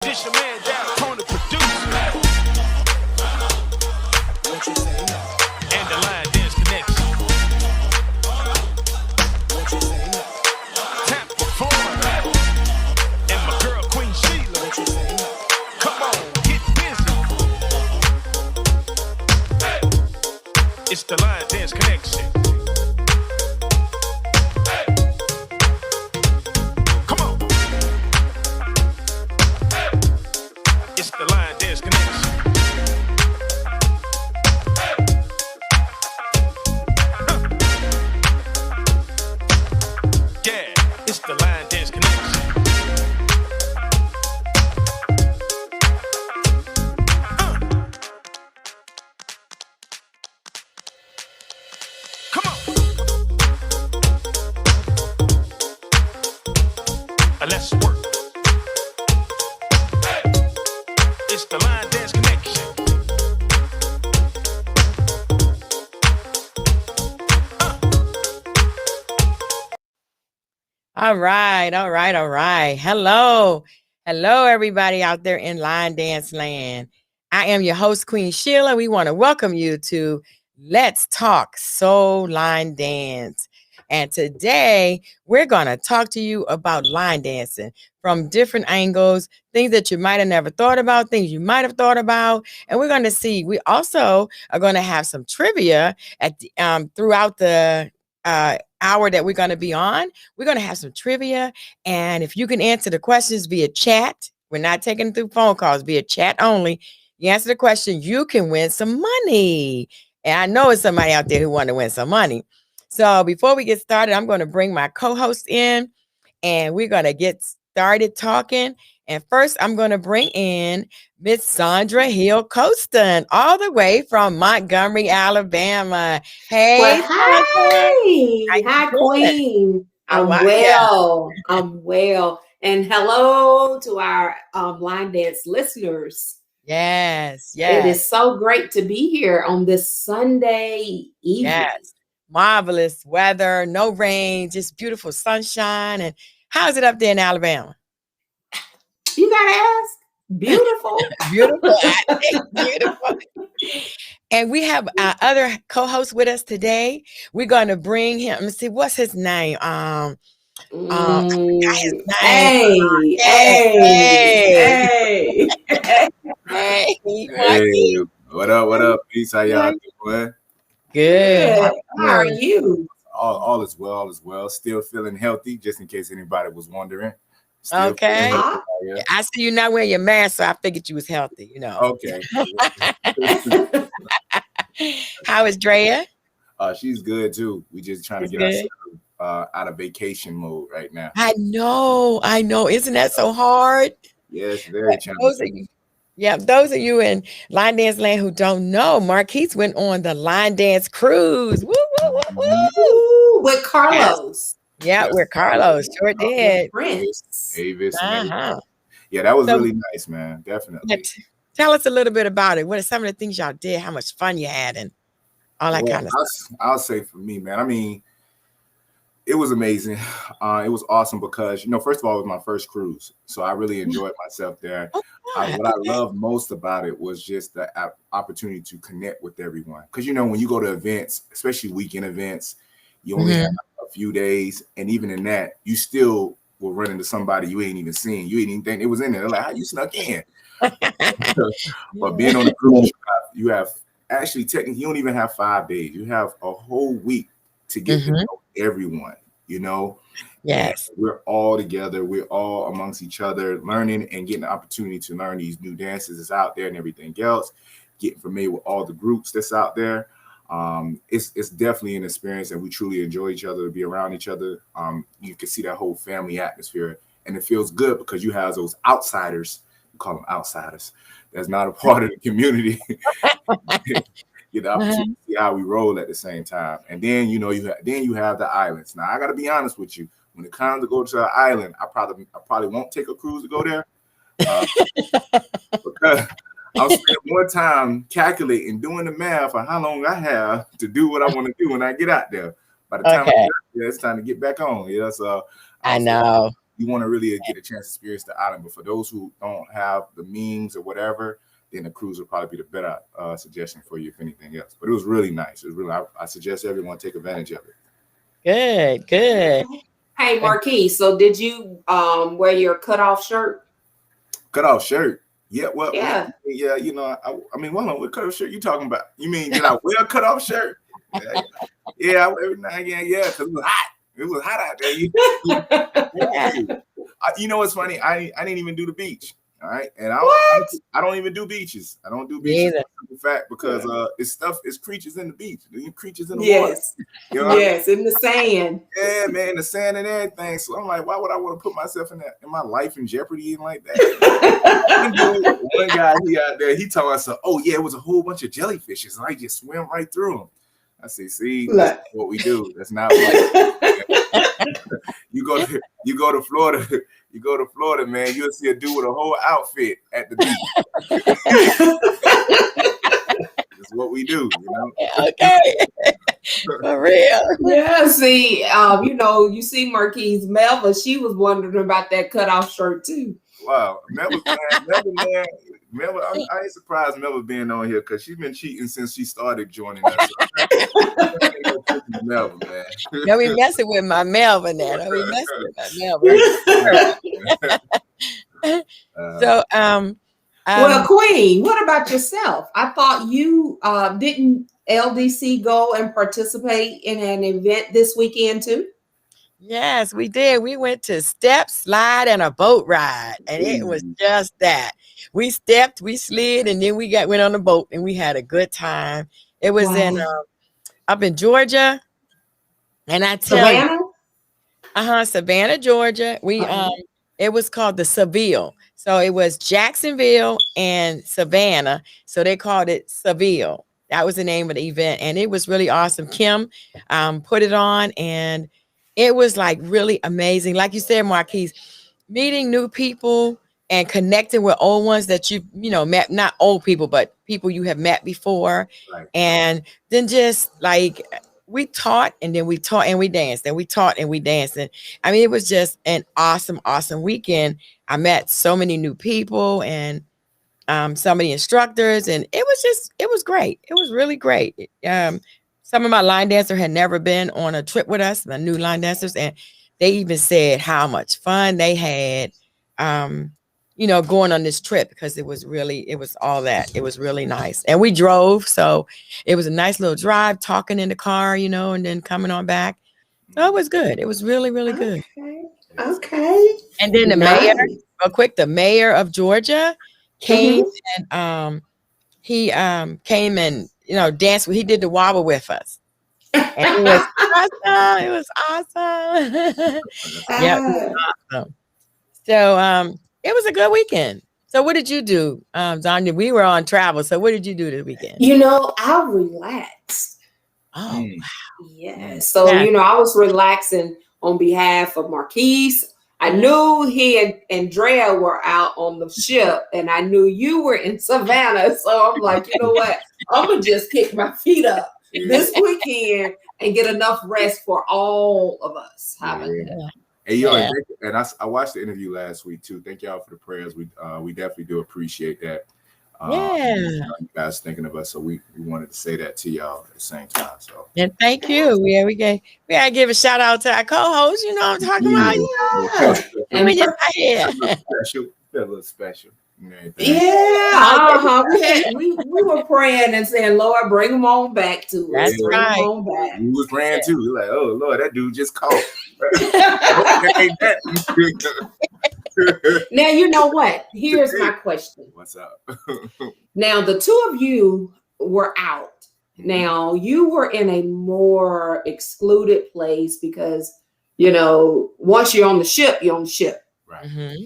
Dish your man down, Tony producer. What you say now? And the Line Dance Connection. What you say now? Tap performer. And my girl Queen Sheila. What you say now? Come on, get busy. Hey. It's the Line Dance Connection. Hey. Come on. Hey. It's the Line Dance Connection. Yeah, it's the Line Dance Connection. Come on. Let's work. Hey. It's the Line Dance Connection. All right. Hello, everybody out there in Line Dance Land. I am your host, Queen Sheila. We want to welcome you to Let's Talk Soul Line Dance. And today we're going to talk to you about line dancing from different angles, things that you might have never thought about, things you might have thought about. And we're going to see, we also are going to have some trivia at the, throughout the hour that we're going to be on. We're going to have some trivia. And if you can answer the questions via chat, we're not taking through phone calls, via chat only. You answer the question, you can win some money. And I know it's somebody out there who want to win some money. So before we get started, I'm going to bring my co-host in and we're going to get started talking. And first, I'm going to bring in Miss Sandra Hill Costin, all the way from Montgomery, Alabama. Hey, Well, hi. Hi, Queen. I'm well. And hello to our line dance listeners. Yes. It is so great to be here on this Sunday evening. Yes. Marvelous weather, no rain, just beautiful sunshine. And how's it up there in Alabama? You gotta ask. Beautiful. Beautiful. And we have our other co-host with us today. We're going to bring him. Let's see, what's his name? I forgot his name. Hey, what up? Peace. How y'all doing? Good. How are you? All is well. Still feeling healthy, just in case anybody was wondering. Still okay. I see you not wearing your mask, so I figured you was healthy, you know. Okay. How is Drea? She's good too. We just trying to get ourselves out of vacation mode right now. I know. Isn't that so hard? Yes, very challenging. Those of you in Line Dance Land who don't know, Marquise went on the Line Dance Cruise. Woo, woo, woo, woo. With Carlos. Yes, with Carlos. Sure did. Avis. Yeah, that was really nice, man. Definitely. Tell us a little bit about it. What are some of the things y'all did? How much fun you had and all that kind of stuff? I'll say for me, man, I mean, it was amazing. It was awesome because, first of all, it was my first cruise. So I really enjoyed myself there. What I loved most about it was just the opportunity to connect with everyone. Because, when you go to events, especially weekend events, you only have a few days. And even in that, you still will run into somebody you ain't even seen. You ain't even think it was in there. They're like, how you snuck in? But being on the cruise, you have actually technically, you don't even have 5 days. You have a whole week to get to know everyone, Yes. And we're all together. We're all amongst each other, learning and getting the opportunity to learn these new dances that's out there and everything else, getting familiar with all the groups that's out there. It's definitely an experience, and we truly enjoy each other, to be around each other. You can see that whole family atmosphere, and it feels good because you have those outsiders, we call them outsiders, that's not a part of the community. Get the opportunity to see how we roll at the same time. And then, you have the islands. Now, I got to be honest with you. When it comes to go to an island, I probably won't take a cruise to go there. Because I'll spend more time calculating, doing the math on how long I have to do what I want to do when I get out there. By the time I get out there, it's time to get back on. So I know. you want to really get a chance to experience the island. But for those who don't have the means or whatever, then the cruise would probably be the better suggestion for you, if anything else. But it was really nice. It was really. I suggest everyone take advantage of it. Good. Hey, Marquise, so did you wear your cutoff shirt? Cutoff shirt. Yeah, well, Yeah. yeah. You know, I mean, what cutoff shirt you talking about? You mean did I wear a cutoff shirt? Yeah, every now and again, yeah, because it was hot. It was hot out there. You know what's funny? I didn't even do the beach. All right, and I don't even do beaches. I don't do beaches. In fact, because it's creatures in the beach, creatures in the water. You know Yes, in the sand. Yeah, man, the sand and everything. So I'm like, why would I want to put myself in my life in jeopardy and like that? One guy out there, he told us, oh yeah, it was a whole bunch of jellyfishes, and I just swim right through them. I say, see, that's what we do. That's not what you go to Florida. You go to Florida, man, you'll see a dude with a whole outfit at the beach. That's what we do, you know. Okay. For real. Yeah, see, you know, you see Marquise Melva, she was wondering about that cutoff shirt too. Wow. Melva, I ain't surprised Melva being on here because she's been cheating since she started joining us. Melva, man. Don't be messing with my Melva now. Don't be messing with my Melva. So, well, Queen, what about yourself? I thought you didn't LDC go and participate in an event this weekend too? Yes, we did. We went to step, slide, and a boat ride, and it was just that. We stepped, we slid, and then we went on the boat, and we had a good time. It was up in Georgia, and I tell you, Savannah, Georgia. We it was called the Seville. So it was Jacksonville and Savannah. So they called it Seville. That was the name of the event, and it was really awesome. Kim put it on, and it was like really amazing. Like you said, Marquise, meeting new people and connecting with old ones that you know met, not old people, but people you have met before. Right. And then just like we taught, and then we taught and we danced, and we taught and we danced. And I mean, it was just an awesome weekend. I met so many new people and some of the instructors, and it was great. It was really great. Some of my line dancers had never been on a trip with us, my new line dancers, and they even said how much fun they had, you know, going on this trip, because it was all that. It was really nice. And we drove, so it was a nice little drive, talking in the car, you know, and then coming on back. So it was good. It was really, really good. Okay. And then the mayor, real quick, the mayor of Georgia came and he came and, you know, danced. He did the wobble with us. And it was awesome. It was awesome. Yeah, it was awesome. So it was a good weekend. So what did you do, Zanya? We were on travel. So what did you do this weekend? You know, I relaxed. Oh, yeah. So, you know, I was relaxing on behalf of Marquise. I knew he and Drea were out on the ship, and I knew you were in Savannah. So I'm like, you know what? I'm going to just kick my feet up this weekend and get enough rest for all of us. How about that? Hey, yo, and I watched the interview last week too. Thank y'all for the prayers. We definitely do appreciate that. You guys thinking of us, so we wanted to say that to y'all at the same time. So and thank you. Yeah, we gotta give a shout out to our co-host. You know what I'm talking about. And we just special, a little special. Yeah, we were praying and saying, Lord, bring them on back to us. That's right. Them on back. We was praying too. We like, oh Lord, that dude just called. Now, you know what? Here's my question. What's up? Now, the two of you were out. Now, you were in a more excluded place because, you know, once you're on the ship, you're on the ship. Right. Mm-hmm.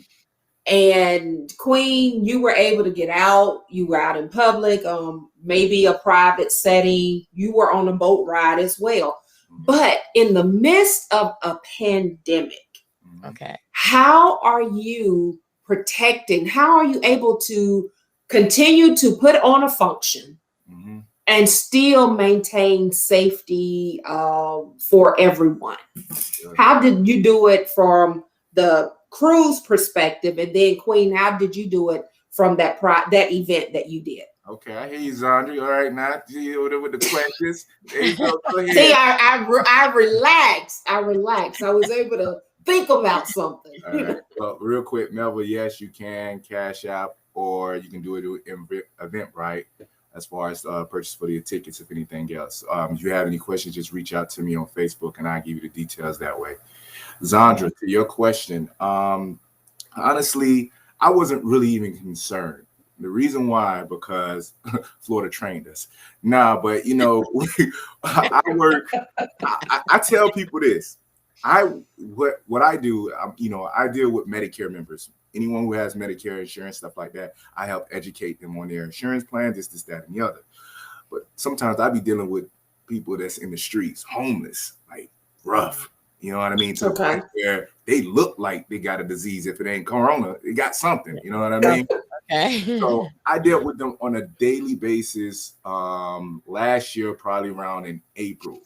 And Queen, you were able to get out. You were out in public, maybe a private setting. You were on a boat ride as well. But in the midst of a pandemic, okay, how are you protecting? How are you able to continue to put on a function and still maintain safety for everyone? How did you do it from the cruise perspective, and then Queen, how did you do it from that event that you did? Okay, I hear you, Zandri. All right, now deal with the questions. There you go. Go ahead. See, I relaxed. I was able to think about something. All right. Well, real quick, Melville, yes, you can Cash App, or you can do it in Eventbrite as far as purchase for your tickets, if anything else. If you have any questions, just reach out to me on Facebook, and I'll give you the details that way. Zandra, to your question, honestly, I wasn't really even concerned. The reason why, because Florida trained us. Nah, but you know, I work. I tell people this. What I do, you know, I deal with Medicare members. Anyone who has Medicare insurance, stuff like that, I help educate them on their insurance plan, this, that, and the other. But sometimes I be dealing with people that's in the streets, homeless, like rough. You know what I mean? To the point where they look like they got a disease. If it ain't corona, they got something. You know what I mean? Okay. So I dealt with them on a daily basis last year, probably around in April.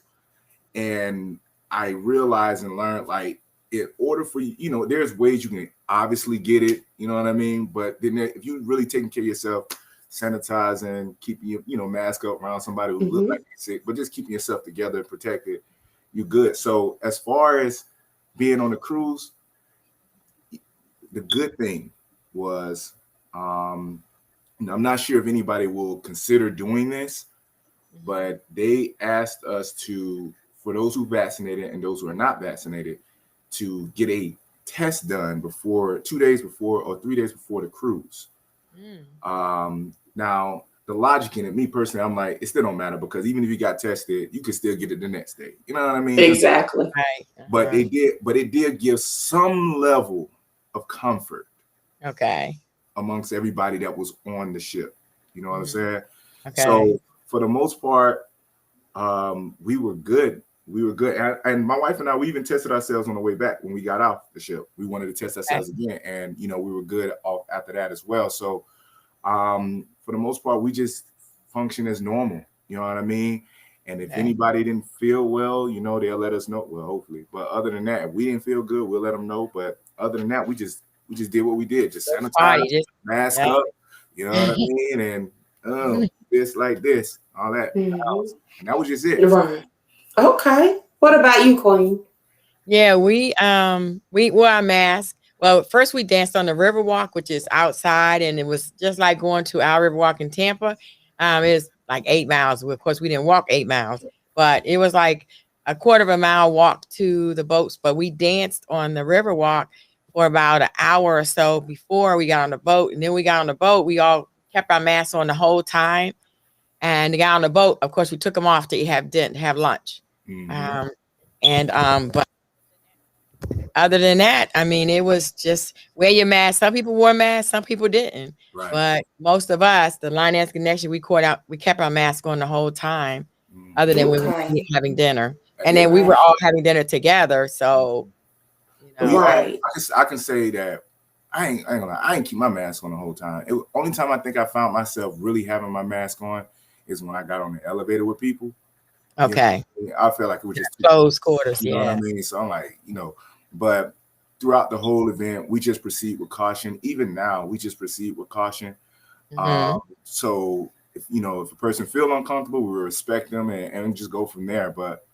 And I realized and learned, like, in order for you know, there's ways you can obviously get it, you know what I mean? But then if you're really taking care of yourself, sanitizing, keeping your, you know, mask up around somebody who looks like they're sick, but just keeping yourself together, protected, you're good. So as far as being on the cruise, the good thing was, I'm not sure if anybody will consider doing this, but they asked us to, for those who vaccinated and those who are not vaccinated, to get a test done before 2 days before or 3 days before the cruise. Now the logic in it, me personally, I'm like, it still don't matter, because even if you got tested, you can still get it the next day. You know what I mean? Exactly. Right. But it did give some level of comfort. Okay. Amongst everybody that was on the ship. You know what I'm saying? Okay. So for the most part, we were good. We were good. And my wife and I, we even tested ourselves on the way back when we got off the ship. We wanted to test ourselves again. And, you know, we were good after that as well. So for the most part, we just function as normal. You know what I mean? And if anybody didn't feel well, you know, they'll let us know. Well, hopefully. But other than that, if we didn't feel good, we'll let them know. But other than that, we just did what we did. Just sanitize, mask up, you know what I mean? And this like this, all that. And that was just it. Right. Okay. What about you, Queen? Yeah, we wore our mask. Well, first we danced on the Riverwalk, which is outside, and it was just like going to our Riverwalk in Tampa. It was like 8 miles. Of course, we didn't walk 8 miles, but it was like a quarter of a mile walk to the boats. But we danced on the Riverwalk for about an hour or so before we got on the boat. And then we got on the boat. We all kept our masks on the whole time. And they got on the boat. Of course, we took them off to have lunch. But other than that, I mean, it was just wear your mask. Some people wore masks, some people didn't. Right. But most of us, the Line Dance Connection, we kept our mask on the whole time, other than when we were having dinner. And then we were all having dinner together. So, you know. Right. I can say that I ain't gonna lie, I ain't keep my mask on the whole time. Only time I think I found myself really having my mask on is when I got on the elevator with people. Okay. You know, I felt like it was just close quarters. You know what I mean? So I'm like, you know, but throughout the whole event, we just proceed with caution. Even now, we just proceed with caution. So if a person feel uncomfortable, we respect them and just go from there. But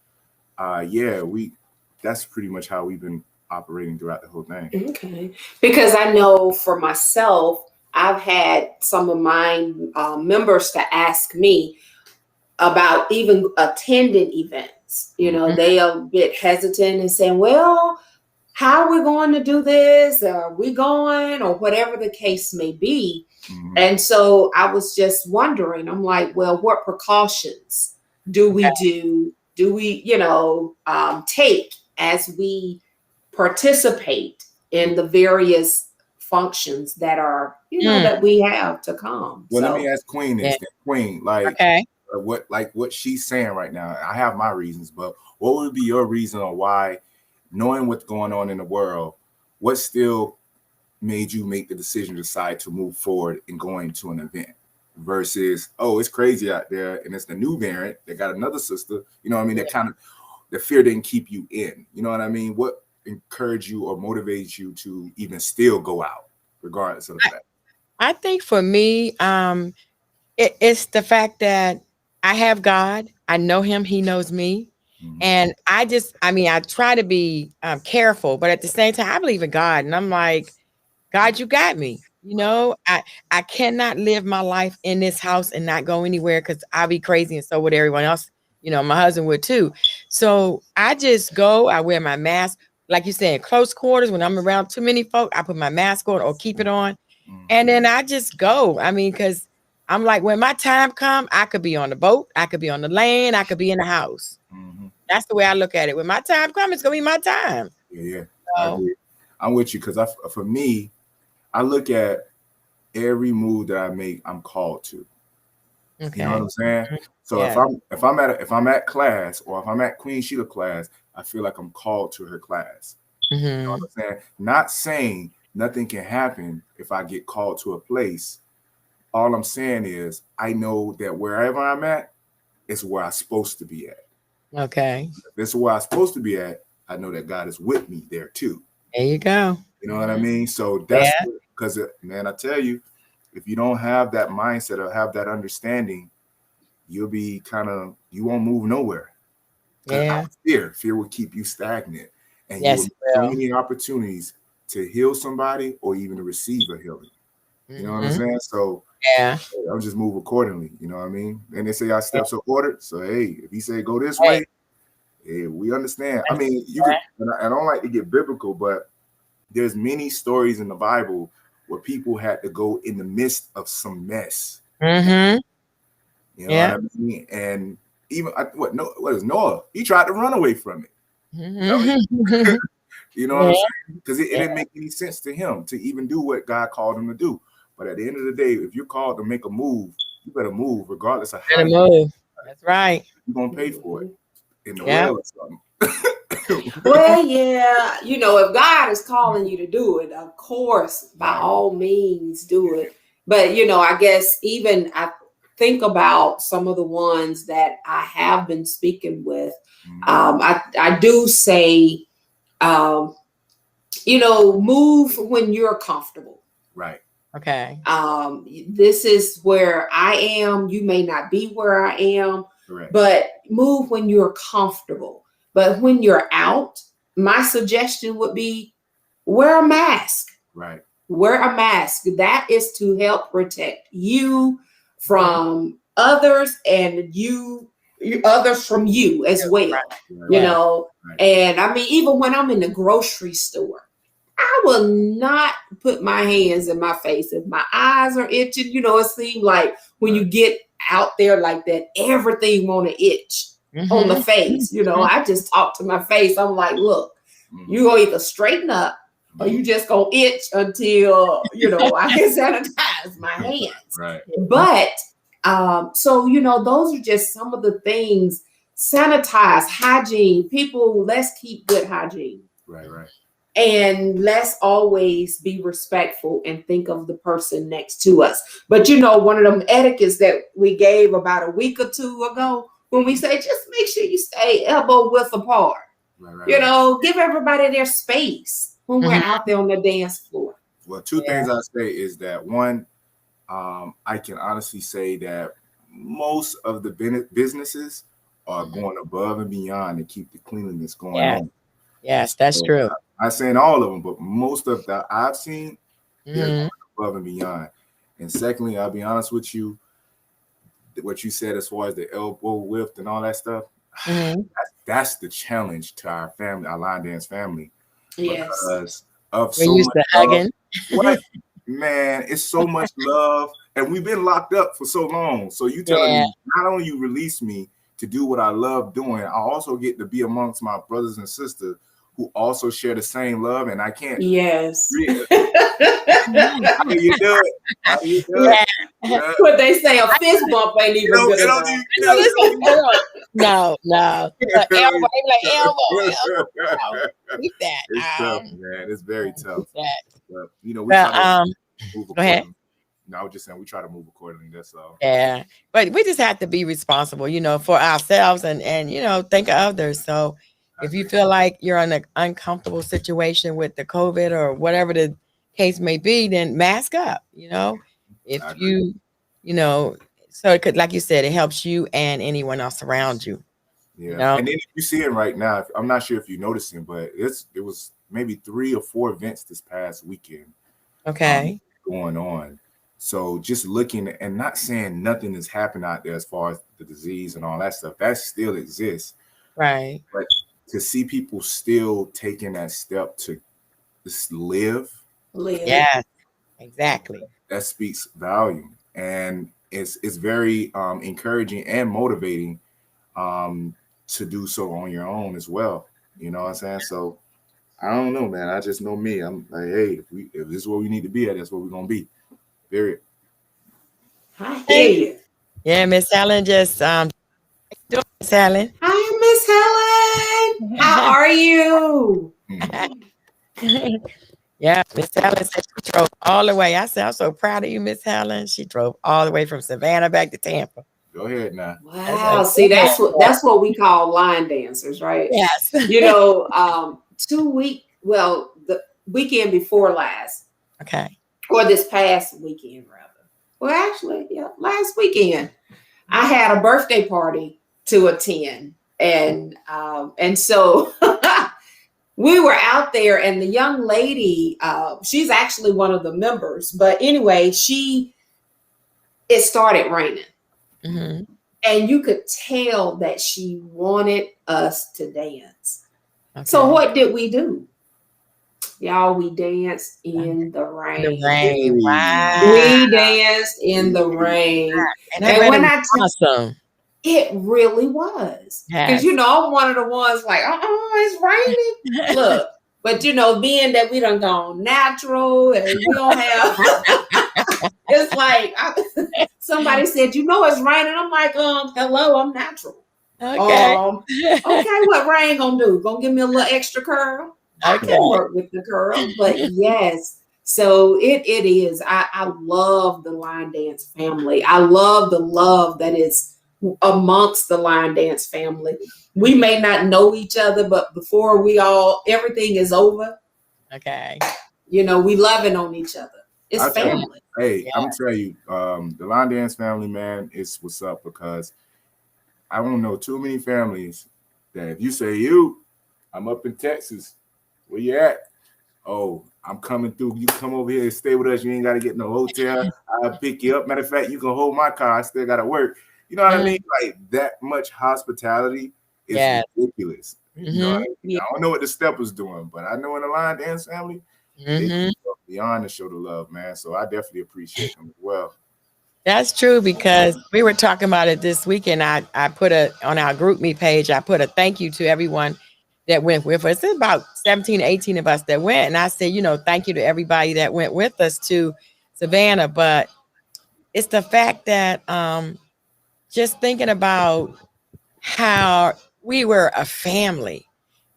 that's pretty much how we've been operating throughout the whole thing. Okay. Because I know for myself, I've had some of my members to ask me about even attending events. You know, they are a bit hesitant and saying, well, how are we going to do this? Are we going? Or whatever the case may be. And so I was just wondering, I'm like, well, what precautions do we do? Do we, take as we participate in the various functions that are, that we have to come? Well, let me ask Queen this. Queen, what she's saying right now. I have my reasons, but what would be your reason on why, knowing what's going on in the world, what still made you make the decision to decide to move forward and going to an event versus, oh, it's crazy out there and it's the new variant that got another sister, you know what I mean? That kind of, the fear didn't keep you in, you know what I mean? What encourage you or motivate you to even still go out, regardless of the fact? I think for me, it's the fact that I have God. I know him. He knows me. Mhm. And I try to be careful, but at the same time, I believe in God. And I'm like, God, you got me. You know, I cannot live my life in this house and not go anywhere because I'll be crazy. And so would everyone else. You know, my husband would too. So I just go, I wear my mask. Like you said, close quarters, when I'm around too many folk, I put my mask on or keep it on. Mhm. And then I just go. I mean, because I'm like, when my time comes, I could be on the boat, I could be on the land, I could be in the house. Mhm. That's the way I look at it. When my time comes, it's gonna be my time. Yeah, I So, agree. I'm with you because for me, I look at every move that I make, I'm called to. okay. You know what I'm saying? So Yeah. if I'm at class or if I'm at Queen Sheila class, I feel like I'm called to her class. You know Mhm. what I'm saying? Not saying nothing can happen if I get called to a place. All I'm saying is I know that wherever I'm at is where I'm supposed to be at. Okay. If this is where I'm supposed to be at, I know that God is with me there too. There you go. You know what I Mhm. mean? So that's Yeah. because, man, I tell you, if you don't have that mindset or have that understanding, you'll be you won't move nowhere. Yeah. Fear will keep you stagnant, and you will Yes, miss so well. many opportunities to heal somebody or even to receive a healing. You know what I'm Mhm. saying? So Yeah. I'll just move accordingly. You know what I mean? And they say our steps are ordered. So hey, if he say go this Hey. way, hey, we understand. I mean, you could. And I don't like to get biblical, but there's many stories in the Bible where people had to go in the midst of some mess. Mhm. You know Yeah. what I mean? And even what is Noah? He tried to run away from it. Mhm. You know what I'm Yeah. saying? Because it didn't make any sense to him to even do what God called him to do. But at the end of the day, if you're called to make a move, you better move regardless of how Better move. That's right. you're gonna pay for it in the Yeah. well or something. Well, yeah, if God is calling you to do it, of course, by all means, do it. But I guess even I think about some of the ones that I have been speaking with. I do say, move when you're comfortable. Right. Okay. This is where I am. You may not be where I am, Correct. but move when you're comfortable. But when you're out, my suggestion would be wear a mask. Right. Wear a mask. That is to help protect you from others and others from you as well. Right. And I mean, even when I'm in the grocery store, I will not put my hands in my face if my eyes are itching. It seems like when you get out there like that, everything want to itch on the face. I just talk to my face. I'm like, look, you gonna either straighten up or you just gonna itch until I can sanitize my hands. Right. But so those are just some of the things. Sanitize, hygiene. People, let's keep good hygiene. Right. And let's always be respectful and think of the person next to us. But one of them etiquettes that we gave about a week or two ago, when we say just make sure you stay elbow width apart. Right. Give everybody their space when we're out there on the dance floor. Well, two things I say is that one, I can honestly say that most of the businesses are going above and beyond to keep the cleanliness going on. Yes, that's true. I'm not saying all of them, but most of that I've seen, they're going above and beyond. And secondly, I'll be honest with you, what you said as far as the elbow width and all that stuff, that's the challenge to our family, our line dance family. Yes. Because of We're so used much to hugging. What? Man, it's so much love. And we've been locked up for so long. So you telling me not only you release me to do what I love doing, I also get to be amongst my brothers and sisters who also share the same love, and I can't. Yes. How do you do it? How do you do it? What they say, a fist bump ain't even good enough. No. But elbow, like elbow. Keep that. It's tough, man. It's very tough. But, we Well, try to move go ahead. accordingly. No, I was just saying we try to move accordingly. That's all. Yeah, but we just have to be responsible, for ourselves and think of others. So If you feel like you're in an uncomfortable situation with the COVID or whatever the case may be, then mask up. If I agree. so it could, like you said, it helps you and anyone else around you. Yeah, and then if you see it right now, I'm not sure if you're noticing, but it was maybe 3 or 4 events this past weekend. Okay. Going on. So just looking and not saying nothing has happened out there as far as the disease and all that stuff, that still exists. Right. But to see people still taking that step to just live. Yes, exactly. That speaks volume. And it's very encouraging and motivating to do so on your own as well. You know what I'm saying? So I don't know, man. I just know me. I'm like, hey, if this is where we need to be at, that's where we're gonna be. Period. I hear you. Yeah, Miss Helen just Miss Helen. Hi, Miss Helen. How are you? Yeah, Miss Helen said she drove all the way. I said, I'm so proud of you, Miss Helen. She drove all the way from Savannah back to Tampa. Go ahead now. Wow. See, that's what we call line dancers, right? Yes. The weekend before last. Okay. Or this past weekend, rather. Well, actually, yeah, last weekend. I had a birthday party to attend. And so we were out there, and the young lady, she's actually one of the members. But anyway, it started raining. Mm-hmm. And you could tell that she wanted us to dance. Okay. So what did we do? Y'all, we danced in the rain. The rain. Wow. We danced in the rain. And when awesome. It really was. Because, Yes. I'm one of the ones like, it's raining. Look, but, being that we done gone natural and we don't have, it's like, somebody said, it's raining. I'm like, hello, I'm natural. Okay. Okay, what rain gonna do? Gonna give me a little extra curl? I can work with the curl, but yes. So it is. I love the line dance family. I love the love that is amongst the line dance family. We may not know each other, but before everything is over. Okay. We loving on each other. It's family. Hey, I'm gonna tell you, the line dance family, man, is what's up, because I don't know too many families that if you say I'm up in Texas, where you at? Oh, I'm coming through. You come over here and stay with us. You ain't got to get no hotel. I'll pick you up. Matter of fact, you can hold my car. I still got to work. You know what I mean? Like, that much hospitality is ridiculous. Mm-hmm. You know what I mean? I don't know what the Steppers doing, but I know in the line dance family, they go beyond to show the love, man. So I definitely appreciate them as well. That's true, because we were talking about it this weekend. I put on our group me page, I put a thank you to everyone that went with us. It's about 17, 18 of us that went. And I said, thank you to everybody that went with us to Savannah. But it's the fact that just thinking about how we were a family,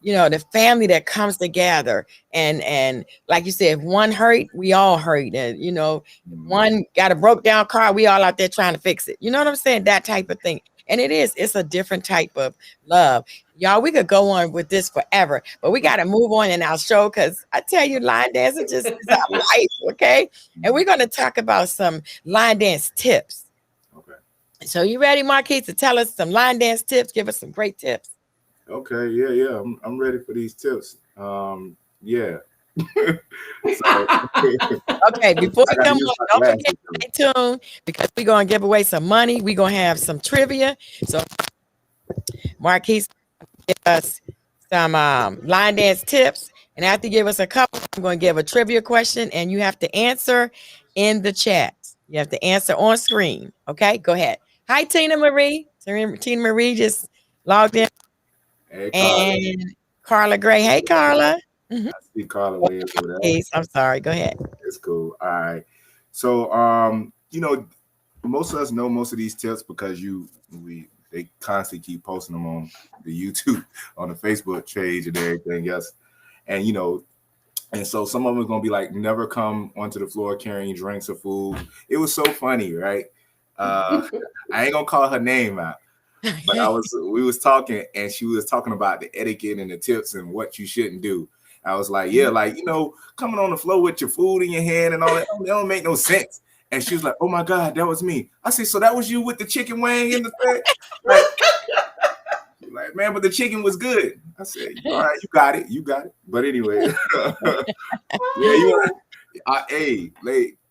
the family that comes together, and like you said, if one hurt, we all hurt. And, if one got a broke down car, we all out there trying to fix it. You know what I'm saying? That type of thing. And it's a different type of love. Y'all, we could go on with this forever, but we got to move on in our show, because I tell you, line dance is our life, okay? And we're going to talk about some line dance tips. Okay. So you ready, Marquise, to tell us some line dance tips? Give us some great tips. Okay, yeah. I'm ready for these tips. Yeah. Okay, before we come on, don't forget to stay tuned, because we're going to give away some money. We're going to have some trivia. So Marquise give us some line dance tips, and after you give us a couple, I'm going to give a trivia question, and you have to answer in the chat. You have to answer on screen. Okay, go ahead. Hi, Tina Marie. Tina Marie just logged in. Hey, Carla. And Carla Gray. Hey, Carla. I see Carla way over there. I'm sorry. Go ahead. It's cool. All right. So, most of us know most of these tips because they constantly keep posting them on the YouTube, on the Facebook page and everything else. And, and so some of them are going to be like, never come onto the floor carrying drinks or food. It was so funny, right? I ain't going to call her name out. But we was talking, and she was talking about the etiquette and the tips and what you shouldn't do. I was like, yeah, like, coming on the floor with your food in your hand and all that, that don't make no sense. And she was like, oh my God, that was me. I said, so that was you with the chicken wing in the thing? Like, man, but the chicken was good. I said, all right, you got it. But anyway, hey,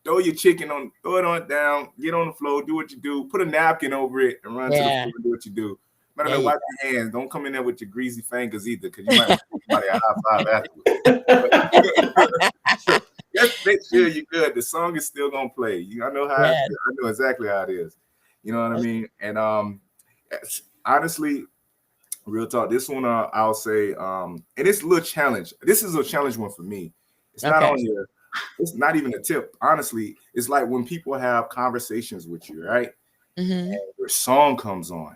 throw your chicken throw it on down, get on the floor, do what you do, put a napkin over it and run to the floor and do what you do. Matter of fact, wipe your hands. Don't come in there with your greasy fingers either, because you might want somebody a high five afterwards. Just make sure you're good. The song is still gonna play. I know how. I know exactly how it is. You know what I mean? And honestly, real talk. This one, I'll say, and it's a little challenge. This is a challenge one for me. It's not on here. It's not even a tip. Honestly, it's like when people have conversations with you, right? And your song comes on.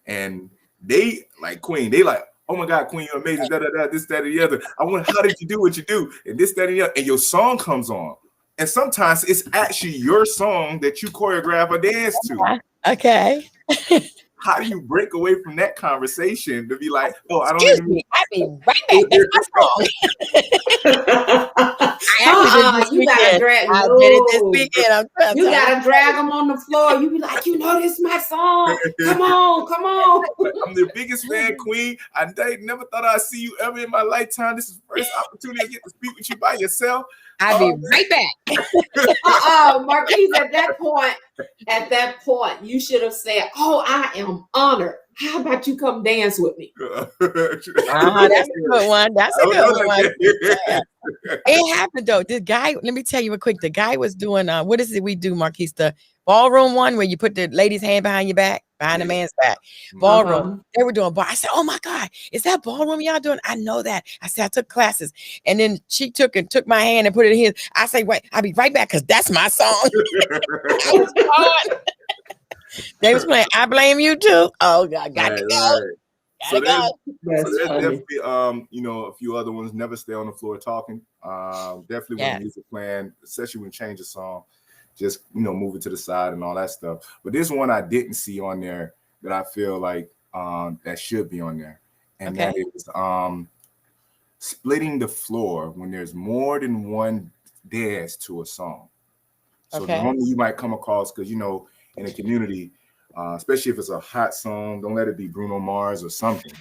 And they like Queen, they like, oh my God, Queen, you're amazing, this, that, and the other. I wonder, how did you do what you do? And this, that, and the other. And your song comes on. And sometimes it's actually your song that you choreograph a dance to. Okay. How do you break away from that conversation to be like, oh, I don't Excuse me, I'll be right back. That's my song. You gotta drag. I did it this weekend. You gotta drag them on the floor. You be like, this is my song. Come on. I'm the biggest fan, Queen. I never thought I'd see you ever in my lifetime. This is the first opportunity I get to speak with you by yourself. I'll be right back. Marquise, at that point, you should have said, oh, I am honored. How about you come dance with me? That's a good one. That's a good one. It happened though. The guy, let me tell you real quick. The guy was doing what is it we do, Marquise? The ballroom one where you put the lady's hand behind your back, behind the man's back. Ballroom. They were doing ball. I said, oh my God, is that ballroom y'all doing? I know that. I said, I took classes. And then she took my hand and put it in his. I say, wait, I'll be right back because that's my song. I was gone. They was playing I Blame You Too. Oh God, got to go. So there's definitely a few other ones. Never stay on the floor talking. Definitely when the music playing, especially when you change a song, just move it to the side and all that stuff. But this one I didn't see on there that I feel like that should be on there, and that is splitting the floor when there's more than one dance to a song. So normally you might come across, because in the community, especially if it's a hot song, don't let it be Bruno Mars or something.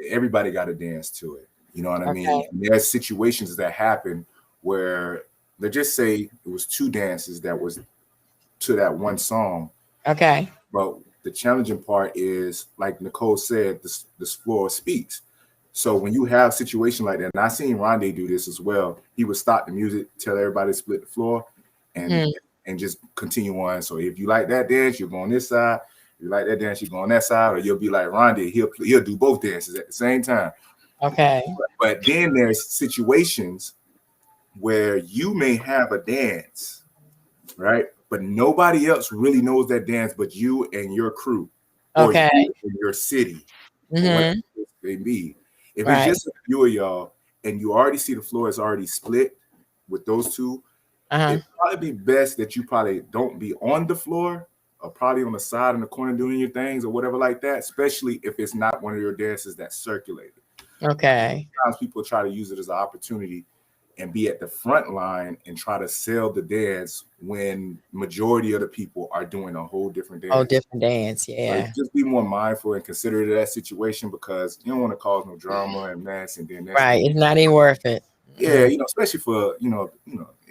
Everybody got to dance to it. You know what I mean? And there's situations that happen where, let's just say it was two dances that was to that one song. Okay. But the challenging part is, like Nicole said, this floor speaks. So when you have a situation like that, and I seen Rondé do this as well, he would stop the music, tell everybody to split the floor, and just continue on. So if you like that dance, you'll go on this side. If you like that dance, you go on that side, or you'll be like Rondé. He'll do both dances at the same time. Okay. But then there's situations where you may have a dance, right? But nobody else really knows that dance but you and your crew, or you in your city, or whatever it may be. If it's just a few of y'all and you already see the floor is already split with those two, it'd probably be best that you probably don't be on the floor, or probably on the side in the corner doing your things or whatever like that, especially if it's not one of your dances that's circulated. Okay. Sometimes people try to use it as an opportunity and be at the front line and try to sell the dance when majority of the people are doing a whole different dance. Oh, different dance, yeah. So just be more mindful and considerate of that situation, because you don't want to cause no drama and mess, and then that's it's not even worth it. Yeah, especially for it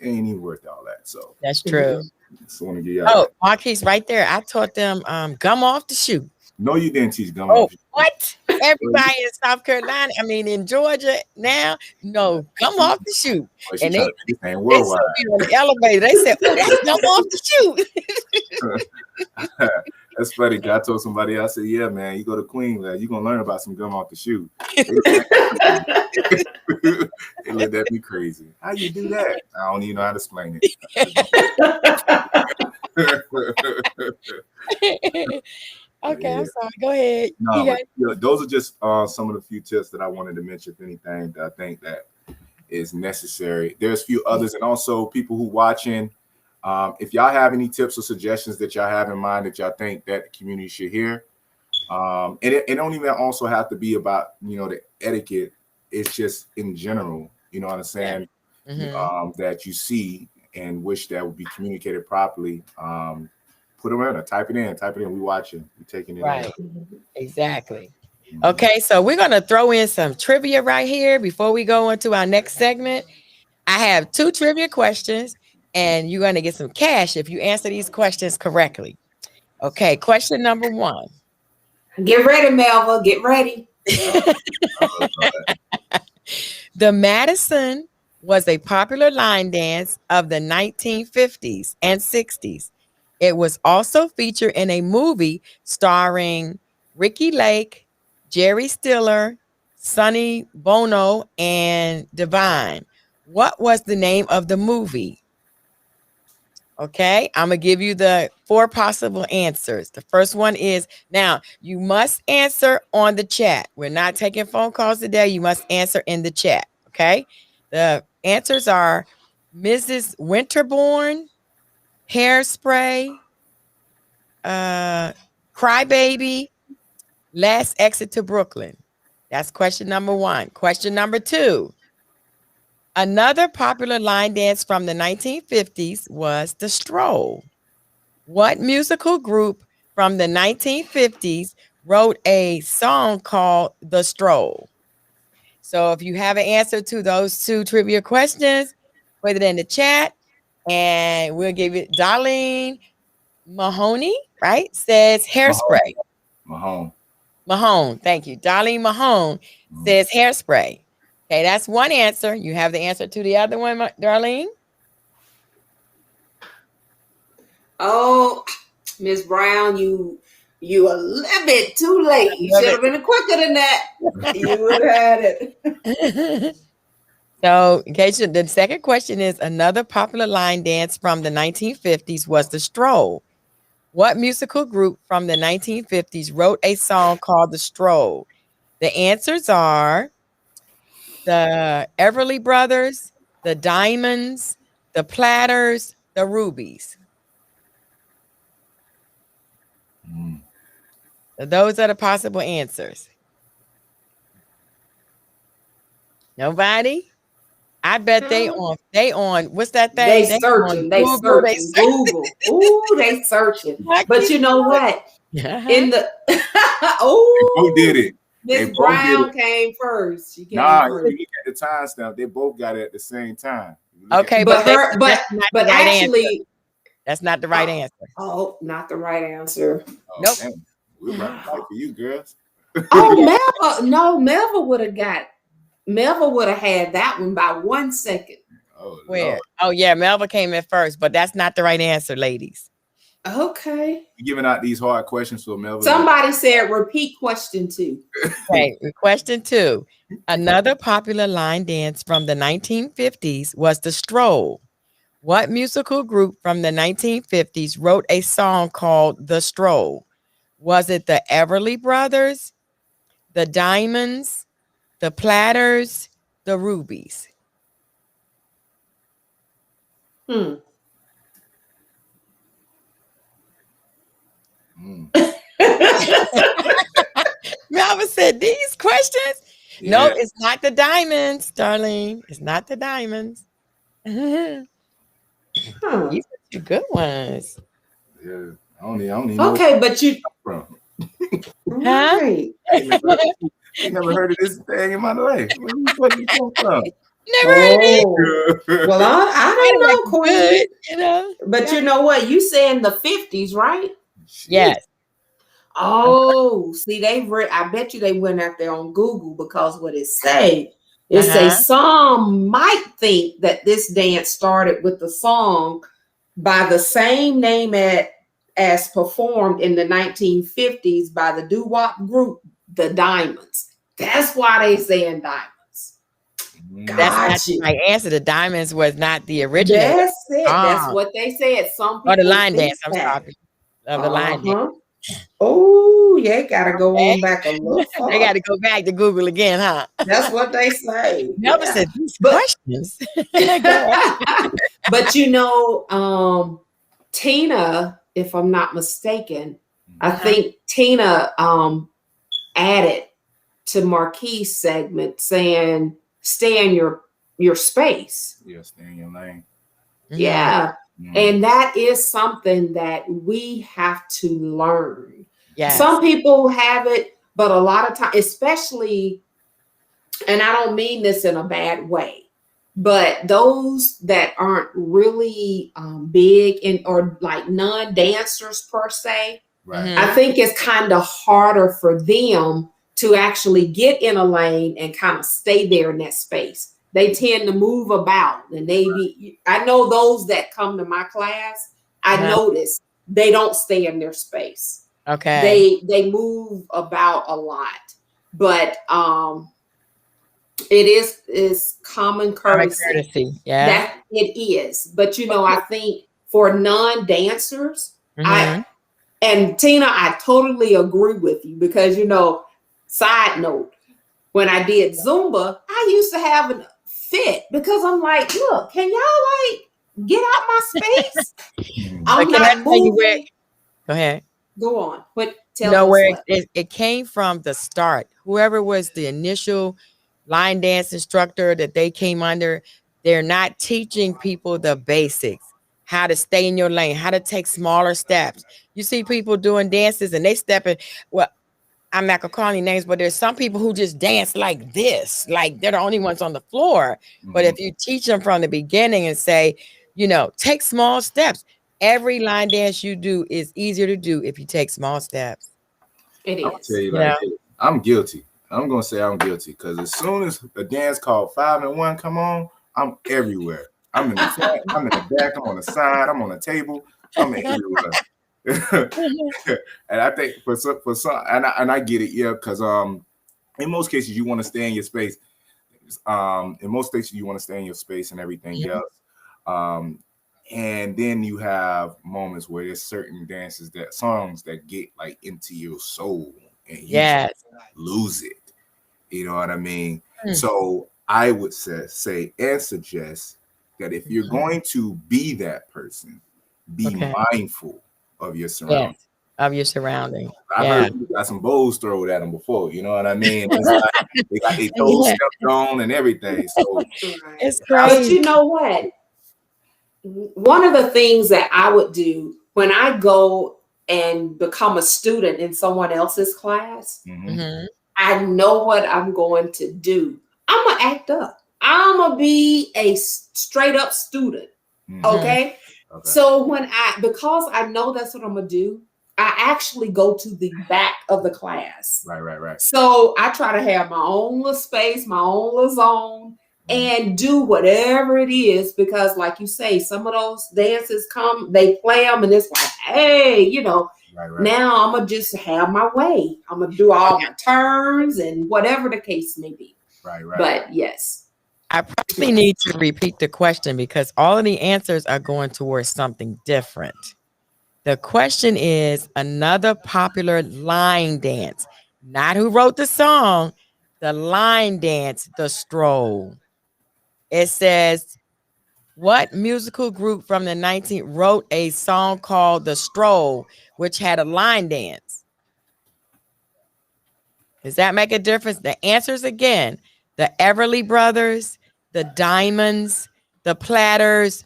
ain't even worth all that. So that's true. Just want to get you out. Marquise, right there. I taught them gum off the shoe. No, you didn't teach gum off. What? Everybody in South Carolina, in Georgia now, no, gum off the shoe. Well, and they said on the elevator, they said, "Oh, that's gum off the shoe." That's funny. I told somebody, I said, "Yeah, man, you go to Queen, you're gonna learn about some gum off the shoe." They looked at me crazy. How you do that? I don't even know how to explain it. Okay, I'm sorry. Go ahead. No, those are just some of the few tips that I wanted to mention. If anything, that I think that is necessary. There's a few others, and also people who watching. If y'all have any tips or suggestions that y'all have in mind that y'all think that the community should hear, and it don't even also have to be about, you know, the etiquette. It's just in general, you know what I'm saying, that you see and wish that would be communicated properly. Put them in, type it in. We watching, we taking it Right. in. Exactly. Okay, so we're going to throw in some trivia right here before we go into our next segment. I have 2 trivia questions, and you're going to get some cash if you answer these questions correctly. Okay, question number 1. Get ready, Melva. Get ready. The Madison was a popular line dance of the 1950s and 60s. It was also featured in a movie starring Ricky Lake, Jerry Stiller, Sonny Bono, and Divine. What was the name of the movie? Okay, I'm going to give you the 4 possible answers. The first one is, now you must answer on the chat. We're not taking phone calls today. You must answer in the chat. Okay, the answers are Mrs. Winterbourne, Hairspray, Crybaby, Last Exit to Brooklyn. That's question number 1. Question number 2. Another popular line dance from the 1950s was the Stroll. What musical group from the 1950s wrote a song called The Stroll? So if you have an answer to those 2 trivia questions, put it in the chat and we'll give it. Darlene Mahoney, right? Says Hairspray. Mahone. Thank you. Darlene Mahone says Hairspray. Okay, that's one answer. You have the answer to the other one, Darlene? Oh, Miss Brown, you a little bit too late. You should have been quicker than that. You would have had it. So, in case the second question is, another popular line dance from the 1950s was the Stroll. What musical group from the 1950s wrote a song called The Stroll? The answers are the Everly Brothers, the Diamonds, the Platters, the Rubies. So those are the possible answers. Nobody? I bet they on what's that thing? They searching. Google. Ooh, they searching. But you know what? In the who did it? Miss Brown came first. She came first. You look at the timestamp, they both got it at the same time. Okay, but actually, that's not the right answer. Oh, not the right answer. Nope. Man, we're right for you, girls. Oh, Melva would have got. Melva would have had that one by 1 second. Oh, where? Lord. Oh, yeah, Melva came in first, but that's not the right answer, ladies. Okay. You're giving out these hard questions for Melva. Somebody said repeat question 2. Okay, question 2. Another popular line dance from the 1950s was the Stroll. What musical group from the 1950s wrote a song called The Stroll? Was it the Everly Brothers, the Diamonds, the Platters, the Rubies? Melva said these questions. Yeah. No, it's not the Diamonds, Darlene. It's not the Diamonds. These are 2 good ones. Yeah, I don't even okay, know but you from. Right. I never heard of this thing in my life. Where you come from? Never heard of it. Well, I don't know, Queen. You know, but you know what? You saying the 50s, right? Yes. Oh, see, I bet you they went out there on Google, because what it say, it say some might think that this dance started with the song by the same name as performed in the 1950s by the doo-wop group, the Diamonds. That's why they saying Diamonds. That's not my answer. The Diamonds was not the original. That's it. That's what they said. Some people the line dance. I'm sorry. Of the line dance. Oh, yeah, gotta go Okay. on back a little They got far. to go back to Google again, huh? That's what they say. Never Yeah. said these But questions. Go ahead. but Tina, if I'm not mistaken, I Uh-huh. think Tina added to Marquis' segment saying stay in your space. Yeah, stay in your lane. Mhm. Yeah. Mm. And that is something that we have to learn. Yes. Some people have it, but a lot of times, especially, and I don't mean this in a bad way, but those that aren't really big in or like non-dancers per se, Right. Mhm. I think it's kind of harder for them to actually get in a lane and kind of stay there in that space. They tend to move about, and I know those that come to my class, I Uh-huh. notice they don't stay in their space. Okay. They move about a lot. But it is common Common courtesy courtesy. Yeah. that it is. But I think for non-dancers, Mhm. and Tina, I totally agree with you because side note, when I did Zumba, I used to have a fit because I'm like, look, can y'all like get out my space? Mm. But I'm can I not tell you where? moving. Go ahead. Go on. But You tell know us where what. it came from the start. Whoever was the initial line dance instructor that they came under, they're not teaching people the basics, how to stay in your lane, how to take smaller steps. You see people doing dances and they stepping. Well, I'm not gonna call any names, but there's some people who just dance like this, like they're the only ones on the floor. But Mhm. if you teach them from the beginning and say, take small steps, every line dance you do is easier to do if you take small steps. It I'm gonna tell is. you You like know, this. I'm guilty. I'm gonna say I'm guilty because as soon as a dance called 5 and 1 come on, I'm everywhere. I'm in the front, I'm in the back, I'm on the side, I'm on the table, I'm everywhere. And I think for some, and I get it, yeah, because in most cases you want to stay in your space. In most cases you want to stay in your space and everything Mhm. else. And then you have moments where there's certain songs that get like into your soul and you Yes. lose it. You know what I mean? Mm. So I would say and suggest that if you're Mhm. going to be that person, be Okay. mindful of your surroundings. Yes. Of your surrounding. I Yeah. heard you got some bowls thrown at them before. You know what I mean? It's like they got their toes Yeah. stepped on and everything. So Right. It's But crazy. you know what? One of the things that I would do when I go and become a student in someone else's class, mhm. Mhm. I know what I'm going to do. I'm going to act up. I'm going to be a straight up student. Mhm. Okay. Okay. So because I know that's what I'm going to do, I actually go to the back of the class. Right. So I try to have my own little space, my own little zone, and do whatever it is because, like you say, some of those dances they play them, and it's like, hey, Right. now I'm gonna just have my way. I'm gonna do all my turns and whatever the case may be. Right. But yes, I probably need to repeat the question because all of the answers are going towards something different. The question is another popular line dance, not who wrote the song, the line dance, the stroll. It says, what musical group from the 19th wrote a song called The Stroll, which had a line dance? Does that make a difference? The answers again, the Everly Brothers, the Diamonds, the Platters,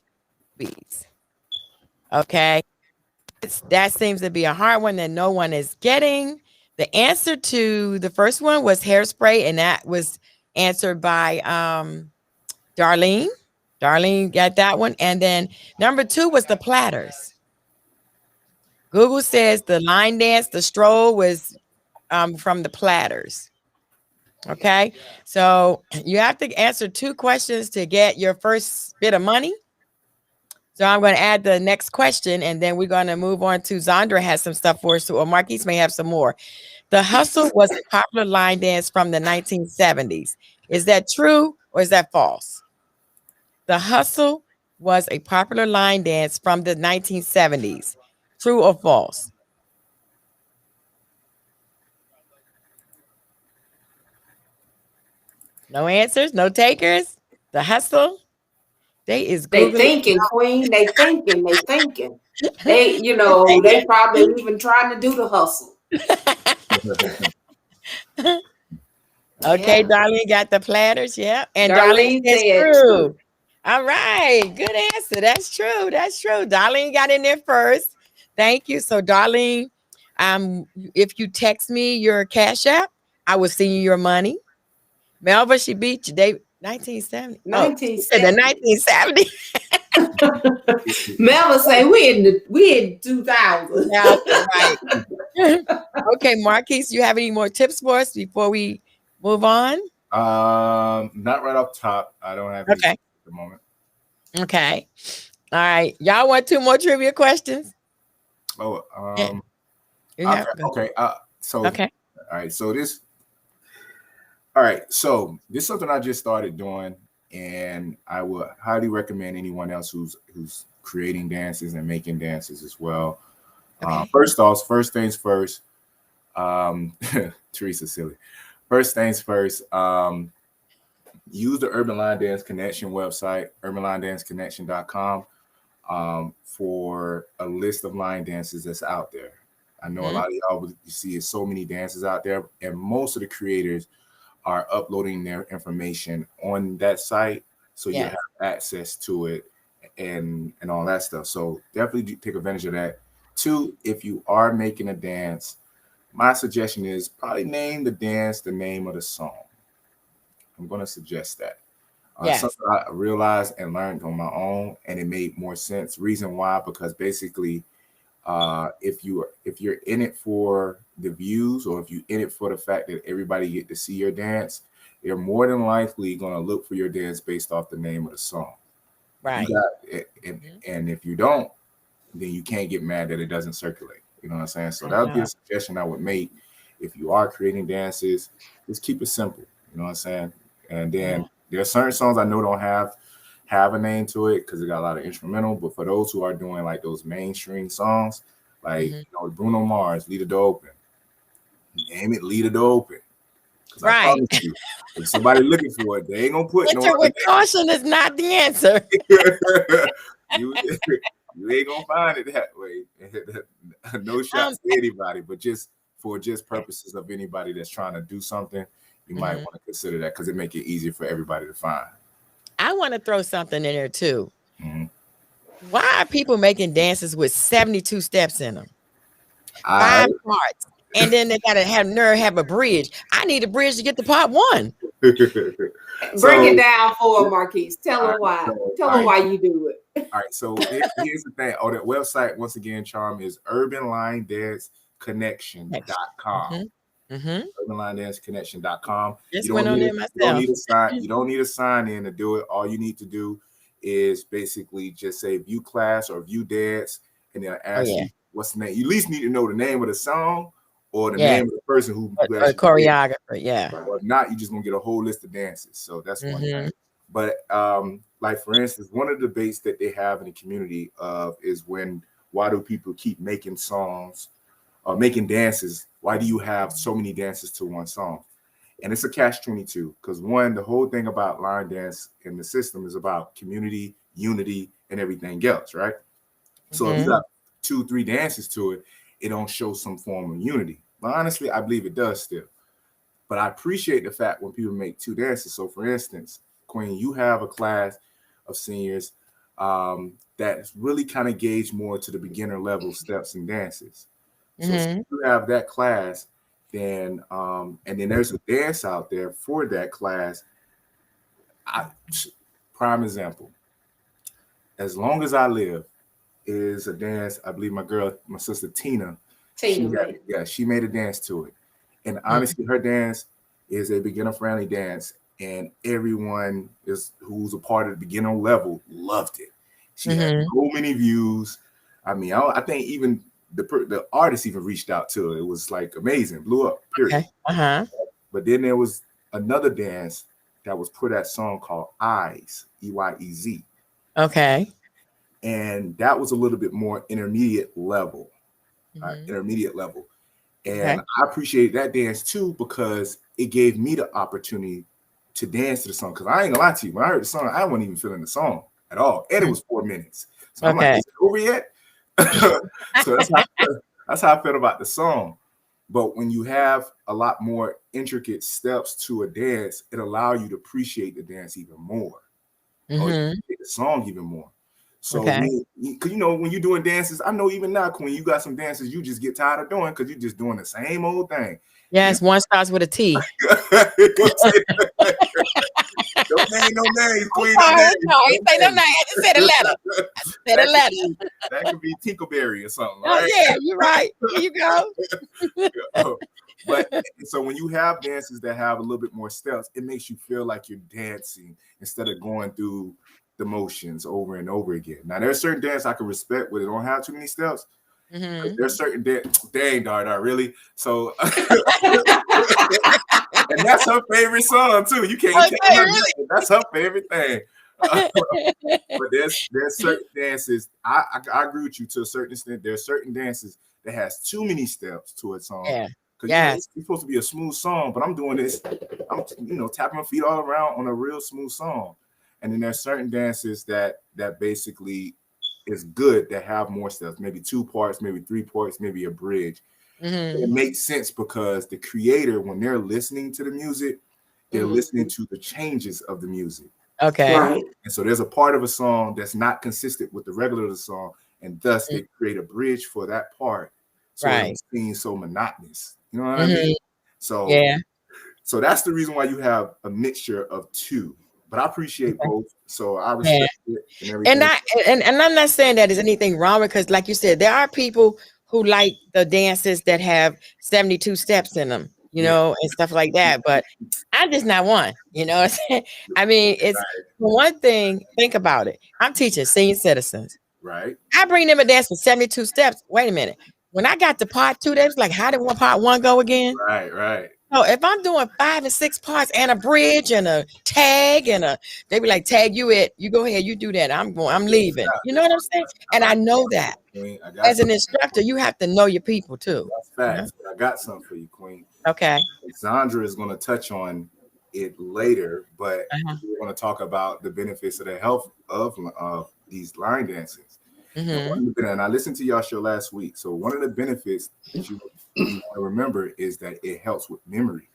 Beats. Okay. That seems to be a hard one that no one is getting. The answer to the first one was Hairspray, and that was answered by Darlene. Darlene got that one. And then number 2 was the Platters. Google says the line dance, the stroll was from the Platters. Okay. So you have to answer 2 questions to get your first bit of money. So I'm going to add the next question, and then we're going to move on to Zandra has some stuff for us, or Marquise may have some more. The hustle was a popular line dance from the 1970s. Is that true or is that false? The hustle was a popular line dance from the 1970s. True or false? No answers, no takers. The hustle. They is They Googling. thinking, Queen. They thinking. They thinking. They, they probably even trying to do the hustle. Okay, Yeah. Darlene got the platters. Yeah. And Darlene Darlene says said true. true. All right. Good answer. That's true. That's true. Darlene got in there first. Thank you. So, Darlene, if you text me your Cash App, I will send you your money. Melva, she beat you. They 1970. Oh, she said the 1970. 1970. Melva say we in 2000. Yeah, right. Okay, Marquise, you have any more tips for us before we move on? Not right off top. I don't have any Okay. at the moment. Okay. All right. Y'all want 2 more trivia questions? Oh, Yeah. You have- okay. So Okay. all right. So this. All right. So this is something I just started doing, and I would highly recommend anyone else who's creating dances and making dances as well. Okay. First things first. Teresa silly. First things first. Use the Urban Line Dance Connection website, urbanlinedanceconnection.com, for a list of line dances that's out there. I know a lot of y'all you see is so many dances out there, and most of the creators are uploading their information on that site, so you have access to it and all that stuff. So definitely take advantage of that. 2, if you are making a dance, my suggestion is probably name the dance the name of the song. I'm going to suggest that. Something I realized and learned on my own, and it made more sense. Reason why? Because basically, if you're in it for the views, or if you're in it for the fact that everybody get to see your dance, they're more than likely going to look for your dance based off the name of the song. Right. And if you don't, then you can't get mad that it doesn't circulate. You know what I'm saying? So that would be a suggestion I would make. If you are creating dances, just keep it simple. You know what I'm saying? And then there are certain songs I know don't have a name to it because it got a lot of instrumental. But for those who are doing like those mainstream songs, like Bruno Mars, Lead the Door Open. Name it Lead the Door Open. Right. I promise you, if somebody looking for it, they ain't gonna put Enter with caution is not the answer. you ain't gonna find it that way. No shots to anybody, but just purposes of anybody that's trying to do something, you might want to consider that because it make it easier for everybody to find. I want to throw something in there too. Why are people making dances with 72 steps in them? 5 parts. And then they gotta have a bridge. I need a bridge to get to part 1. Break it down for them, Marquise. Tell them why. Tell them why you do it. All right. So here's the thing. Oh, that website, once again, Charm, is urbanlinedanceconnection.com. urbanlinedanceconnection.com. Just went on there myself. You don't need a sign in to do it. All you need to do is basically just say view class or view dance, and then ask you what's the name. You at least need to know the name of the song or the name of the person who choreographer. Or if not, you just gonna get a whole list of dances. So that's one thing. But like for instance, one of the debates that they have in the community is why do people keep making songs or making dances? Why do you have so many dances to one song? And it's a catch-22 because the whole thing about line dance in the system is about community, unity, and everything else, right? So if you got 2-3 dances to it, it don't show some form of unity. But honestly, I believe it does still. But I appreciate the fact when people make 2 dances. So for instance, Queen, you have a class of seniors that's really kind of gauged more to the beginner level steps and dances. So if you have that class, then and then there's a dance out there for that class. Prime example. As Long as I Live is a dance. I believe my sister Tina, she made a dance to it. And honestly, her dance is a beginner friendly dance, and everyone who's a part of the beginner level loved it. She had so many views. I mean, I think even the artist even reached out to it. It was like amazing, blew up. Period. Okay. But then there was another dance that was for that song called Eyes, EYEZ. Okay. And that was a little bit more intermediate level. And I appreciate that dance too because it gave me the opportunity to dance to the song. Because I ain't gonna lie to you, when I heard the song, I wasn't even feeling the song at all, and it was 4 minutes. So I'm like, is it over yet? So that's how I felt about the song. But when you have a lot more intricate steps to a dance, it allows you to appreciate the dance even more, or appreciate the song even more. So, because when you're doing dances, I know even now, Queen, you got some dances you just get tired of doing because you're just doing the same old thing. Yes, one starts with a T. Don't name no names, Queen. No, he say no name. I just said a letter. I said a letter. That could be Tinkleberry or something. Oh, right? yeah, you're right. Here you go. But so when you have dances that have a little bit more steps, it makes you feel like you're dancing instead of going through the motions over and over again. Now, there's certain dance I can respect where they don't have too many steps. There's certain dang, Dar, really? So, and that's her favorite song too. You can't tell her really? That's her favorite thing. But there's certain dances. I agree with you to a certain extent. There's certain dances that has too many steps to a song. Yeah. Because it's supposed to be a smooth song, but I'm doing this. I'm tapping my feet all around on a real smooth song. And then there's certain dances that basically is good that have more steps, maybe 2 parts, maybe 3 parts, maybe a bridge. It makes sense because the creator, when they're listening to the music, they're listening to the changes of the music. Okay. Right. And so there's a part of a song that's not consistent with the regular of the song, and thus they create a bridge for that part. So it seems so monotonous. You know what I mean? So so that's the reason why you have a mixture of 2. But I appreciate both, so I respect it and everything. And I'm not saying that there's anything wrong with, because, like you said, there are people who like the dances that have 72 steps in them, and stuff like that. But I'm just not one. You know what I'm saying? I mean, it's one thing. Think about it. I'm teaching senior citizens. Right. I bring them a dance with 72 steps. Wait a minute. When I got to part 2, they was like, "How did part 1 go again?" Right. So if I'm doing 5 and 6 parts and a bridge and a tag they be like, "Tag you it, you go ahead, you do that. I'm leaving." You know what I'm saying? And I know that as an instructor, you have to know your people too. That's facts. I got something for you, Queen. Okay. Zandra is going to touch on it later, but we're going to talk about the benefits of the health of these line dances. And I listened to y'all show last week. So one of the benefits that you want to remember is that it helps with memory.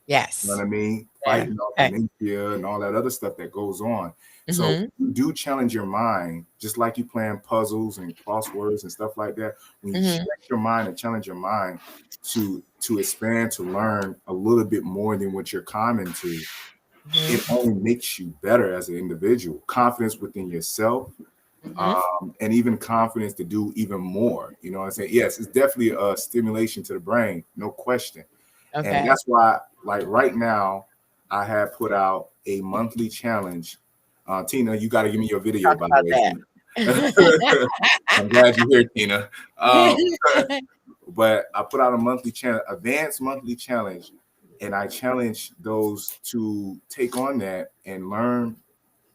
Yes. You know what I mean? Fighting off dementia and all that other stuff that goes on. So you do challenge your mind, just like you playing puzzles and crosswords and stuff like that. When you stretch your mind and challenge your mind to expand, to learn a little bit more than what you're common to, it only makes you better as an individual. Confidence within yourself. And even confidence to do even more. You know what I'm saying? Yes, it's definitely a stimulation to the brain, no question. Okay. And that's why, like right now, I have put out a monthly challenge. Tina, you got to give me your video, by the way. I'm glad you're here, Tina. But I put out a monthly challenge, advanced monthly challenge, and I challenge those to take on that and learn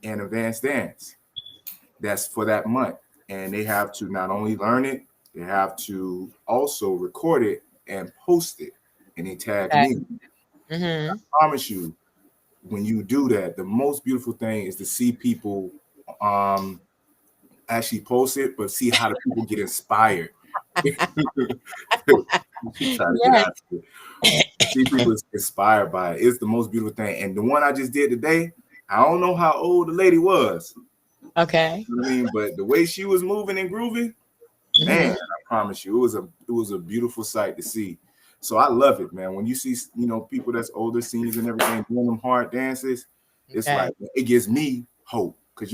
an advanced dance. That's for that month. And they have to not only learn it, they have to also record it and post it. And they tag me. I promise you, when you do that, the most beautiful thing is to see people actually post it, but see how the people get inspired. See people inspired by it. It's the most beautiful thing. And the one I just did today, I don't know how old the lady was. Okay. You know what I mean, but the way she was moving and grooving, man, I promise you, it was a beautiful sight to see. So I love it, man. When you see, people that's older, seniors and everything doing them hard dances, it's like it gives me hope, because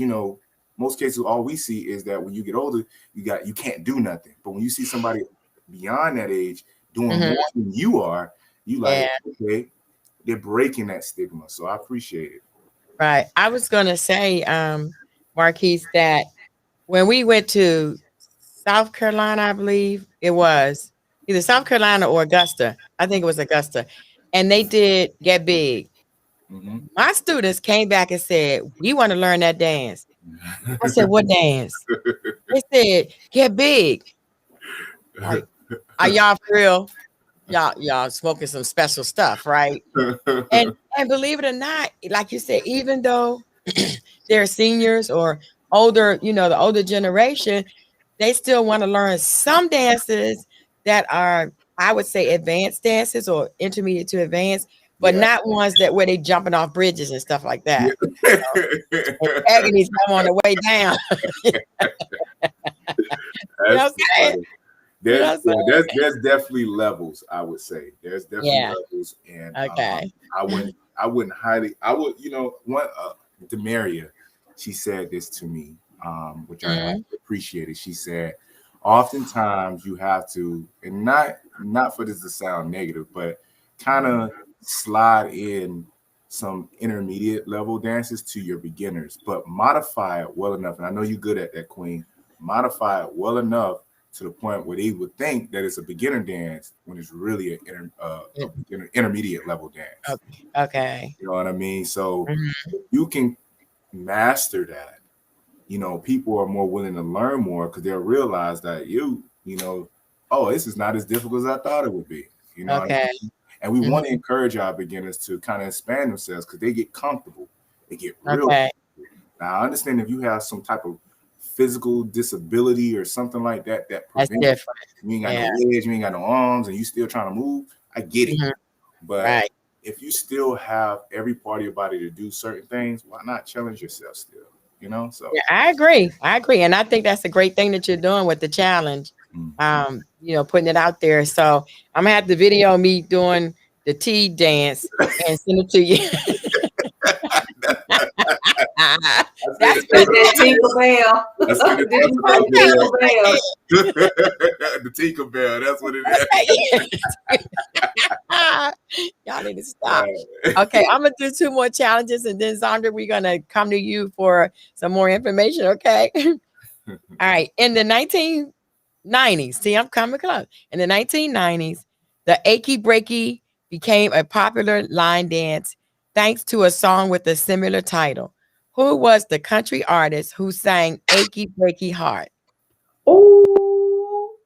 most cases all we see is that when you get older, you can't do nothing. But when you see somebody beyond that age doing more than you are, you like, okay, they're breaking that stigma. So I appreciate it. Right. I was gonna say, Marquise, that when we went to South Carolina, I believe it was either South Carolina or Augusta. I think it was Augusta. And they did Get Big. My students came back and said, "We want to learn that dance." I said, "What dance?" They said, "Get Big." Like, are y'all for real? Y'all smoking some special stuff, right? And And believe it or not, like you said, even though they're seniors or older, the older generation, they still want to learn some dances that are, I would say, advanced dances or intermediate to advanced, but Yeah. not ones that where they jumping off bridges and stuff like that. Yeah. And tagging each other on the way down. That's saying? funny. You know what I'm saying? There's definitely levels, I would say. There's definitely Yeah. levels, and Okay. I would one Demaria, she said this to me, which I appreciated. She said, oftentimes you have to, and not for this to sound negative, but kind of slide in some intermediate level dances to your beginners, but modify it well enough. And I know you're good at that, Queen. Modify it well enough to the point where they would think that it's a beginner dance when it's really an intermediate level dance. Okay. You know what I mean? So if you can master that, people are more willing to learn more because they'll realize that oh, this is not as difficult as I thought it would be. You know what I mean? And we want to encourage our beginners to kind of expand themselves because they get comfortable. They get real. Okay. Now, I understand if you have some type of physical disability or something like that That's prevents different. you ain't got no legs, you ain't got no arms, and you still trying to move. I get it. But if you still have every part of your body to do certain things, why not challenge yourself still? So yeah, I agree. And I think that's a great thing that you're doing with the challenge. Putting it out there. So I'm gonna have to video me doing the T dance and send it to you. That's that Tinkerbell. The Tinkerbell. That's what it is. Y'all need to stop. Okay, I'm gonna do 2 more challenges, and then Zandra, we're gonna come to you for some more information. Okay. All right. In the 1990s, see, I'm coming close. In the 1990s, the Achy Breaky became a popular line dance thanks to a song with a similar title. Who was the country artist who sang Achy Breaky Heart? Oh,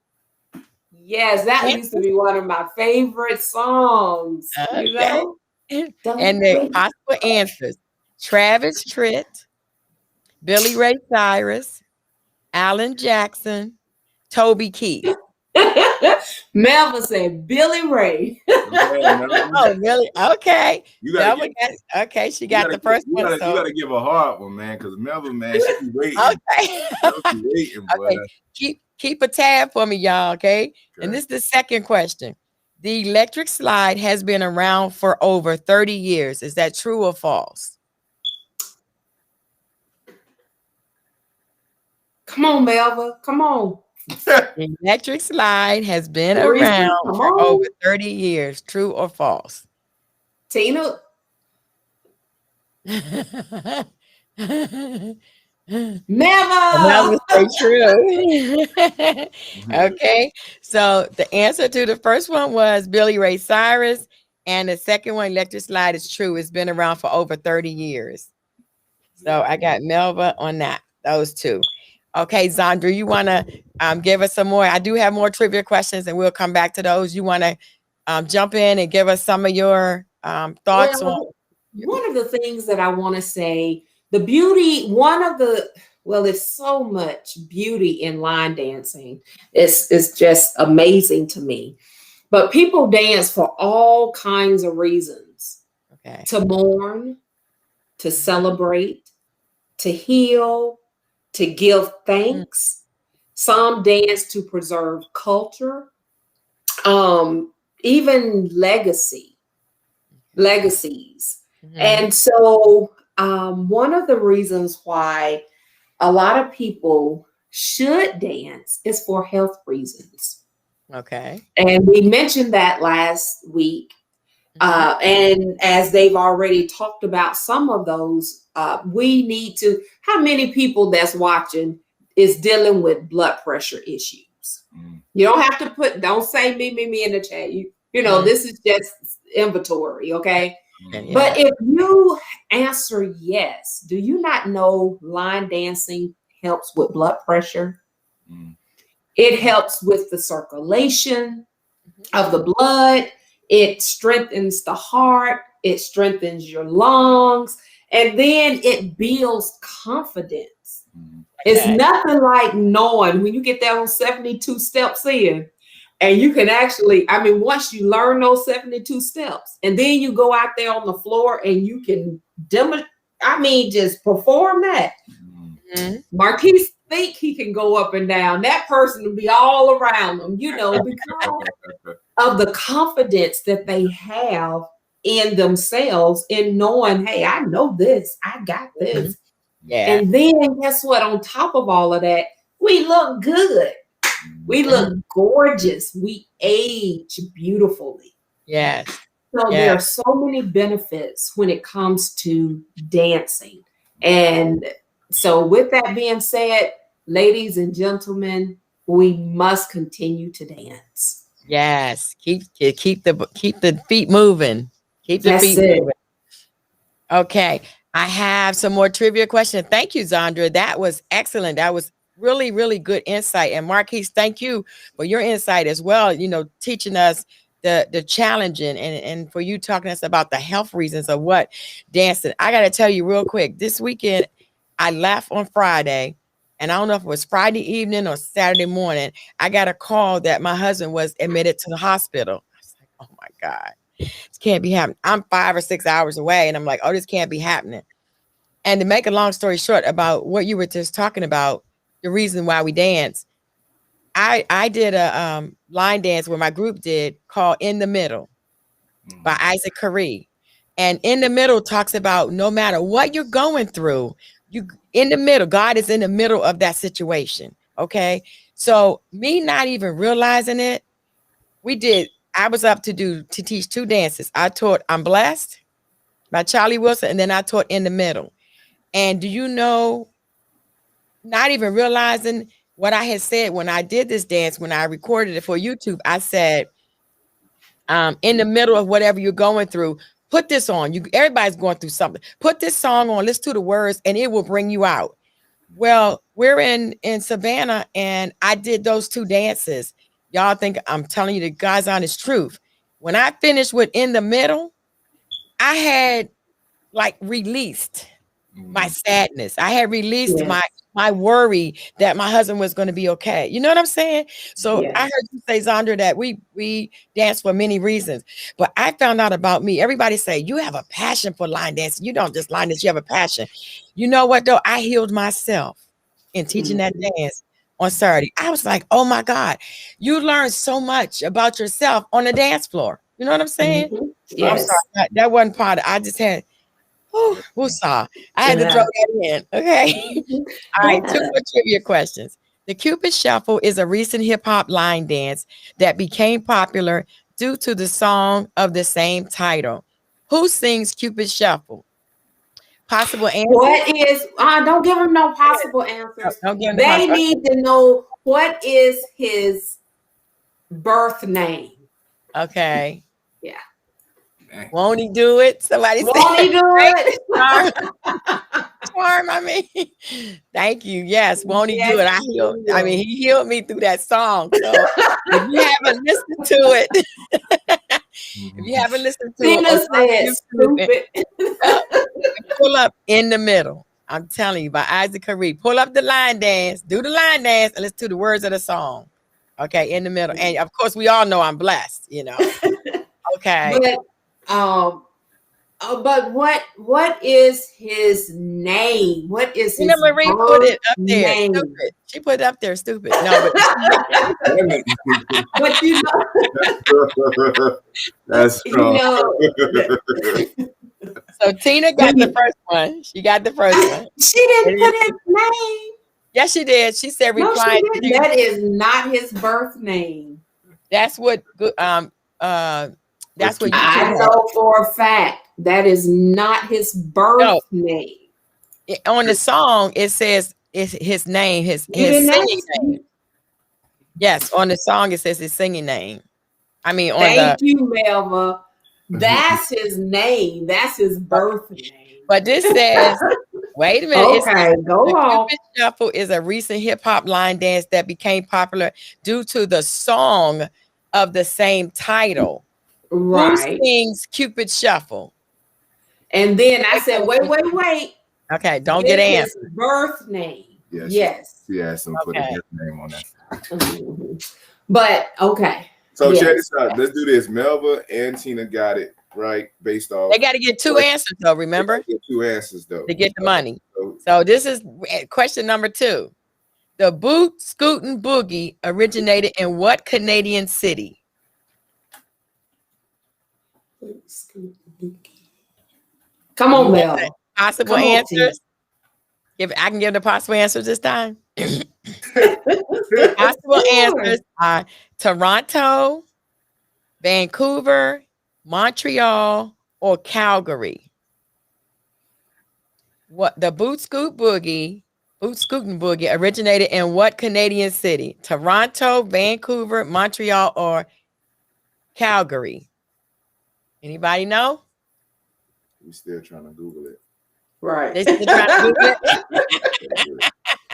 yes, that used to be one of my favorite songs. Okay. And the possible answers: Travis Tritt, Billy Ray Cyrus, Alan Jackson, Toby Keith. Melvin said Billy Ray. Oh, really? Okay. Okay, she got the first one. You gotta give a hard one, man, because Melvin, man, she be waiting. Okay. She waiting, okay. Keep a tab for me, y'all. Okay. And this is the second question. The electric slide has been around for over 30 years. Is that true or false? Come on, Melvin. Come on. The electric slide has been around for over 30 years. True or false? Tina. Never say true. Okay, so the answer to the first one was Billy Ray Cyrus, and the second one, electric slide, is true. It's been around for over 30 years. So I got Melva on that. Those 2. Okay, Zandra, you want to give us some more? I do have more trivia questions, and we'll come back to those. You want to jump in and give us some of your thoughts on? One of the things that I want to say, the beauty, there's so much beauty in line dancing. It's just amazing to me. But people dance for all kinds of reasons. Okay. To mourn, to celebrate, to heal, to give thanks. Some dance to preserve culture, even legacies. And so one of the reasons why a lot of people should dance is for health reasons. Okay. And we mentioned that last week. And as they've already talked about some of those, we need to, how many people that's watching is dealing with blood pressure issues? You don't have to don't say me in the chat. This is just inventory. Okay. But if you answer yes, do you not know line dancing helps with blood pressure? It helps with the circulation of the blood. It strengthens the heart. It strengthens your lungs. And then it builds confidence. It's Okay. nothing like knowing when you get that 72 steps in, and you can actually, I mean, once you learn those 72 steps, and then you go out there on the floor and you can just perform that. Mhm. Marquise think he can go up and down. That person will be all around them, because of the confidence that they have in themselves, in knowing, hey, I know this, I got this. Yeah. And then guess what? On top of all of that, we look good. We look gorgeous. We age beautifully. Yes. So Yeah. there are so many benefits when it comes to dancing. And so with that being said, ladies and gentlemen, we must continue to dance. Yes. Keep the feet moving. Keep the That's feet it. moving. Okay. I have some more trivia questions. Thank you, Zandra. That was excellent. That was really, really good insight. And Marquise, thank you for your insight as well. Teaching us the challenging and for you talking to us about the health reasons of what dancing. I got to tell you real quick, this weekend, I left on Friday, and I don't know if it was Friday evening or Saturday morning. I got a call that my husband was admitted to the hospital. I was like, oh my God. This can't be happening. I'm 5 or 6 hours away, and I'm like, oh, this can't be happening. And to make a long story short about what you were just talking about, the reason why we dance, I did a line dance where my group did called In the Middle by Isaac Curry. And In the Middle talks about no matter what you're going through, you in the middle, God is in the middle of that situation. Okay. So me not even realizing it, I was up to teach 2 dances. I taught I'm Blessed by Charlie Wilson, and then I taught In the Middle. And do you know, not even realizing what I had said when I did this dance, when I recorded it for YouTube, I said, in the middle of whatever you're going through, put this on. Everybody's going through something. Put this song on, listen to the words, and it will bring you out. Well, we're in Savannah, and I did those 2 dances. Y'all think I'm telling you the God's honest truth. When I finished with In the Middle, I had like released my sadness. I had released my worry that my husband was going to be okay. You know what I'm saying? So I heard you say, Zandra, that we dance for many reasons. But I found out about me. Everybody say, you have a passion for line dancing. You don't just line dance, you have a passion. You know what, though? I healed myself in teaching that dance on Saturday. I was like, oh, my God. You learn so much about yourself on the dance floor. You know what I'm saying? Yes. I'm sorry. That wasn't part of it. I just had woosah. I had to throw that in. Okay. All right. 2 more trivia questions. The Cupid Shuffle is a recent hip hop line dance that became popular due to the song of the same title. Who sings Cupid Shuffle? Possible answer. What is, don't give them no possible answers. Don't give them They need to know what is his birth name. Okay. Yeah. Won't he do it? Somebody Won't he do it? Charm, I mean. Thank you. Yes, won't he do it? He healed me through that song. So if you haven't listened to it, pull up In the Middle. I'm telling you, by Isaac Curry. Pull up the line dance, do the line dance, and listen to the words of the song. Okay, In the Middle. And of course, we all know I'm blessed, Okay. But what is his name? What is his Marie put it up there. name? Stupid. She put it up there, stupid. No, but you know, that's strong. So Tina got the first one. She got the first one. She didn't put his name. Yes, she did. She said reply. No, that is not his birth name. That's what that's what you I know for a fact. That is not his birth name. On the song, it says it's his name, his singing name. Yes, on the song it says his singing name. Thank you, Melva. That's his name. That's his birth name. But this says, wait a minute. Okay, go on. Cupid Shuffle is a recent hip hop line dance that became popular due to the song of the same title. Right. Who sings Cupid Shuffle? And then I said, wait. Okay, don't get His answers. birth name. Yeah, Yes. she asked him to put Okay. his name on that. But okay. So Yes. check this out. Let's do this. Melva and Tina got it right based off. They got to get 2 answers though, remember? Get 2 answers though. To get the money. So, So this is question number 2. The Boot Scootin' Boogie originated in what Canadian city? Come on, Mel. Possible Come on, answers. If I can give the possible answers this time. Possible answers are Toronto, Vancouver, Montreal, or Calgary. What the Boot Scootin' Boogie originated in what Canadian city? Toronto, Vancouver, Montreal, or Calgary? Anybody know? we're still trying to Google it. Right. They still trying to Google it?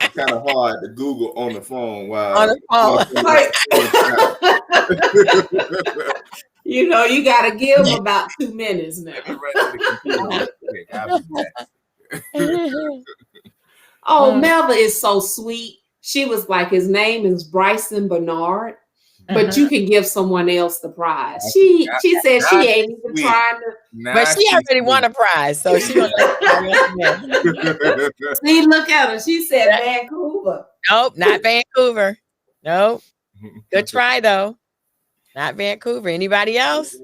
It's kind of hard to Google on the phone while On the phone. You know, you got to give them about 2 minutes now. Oh, Melva is so sweet. She was like, his name is Bryson Bernard, but you can give someone else the prize. She said she ain't even trying to. But she already won a prize, so she gonna See, look at her. She said Vancouver. Nope, not Vancouver. Nope. Good try though. Not Vancouver. Anybody else?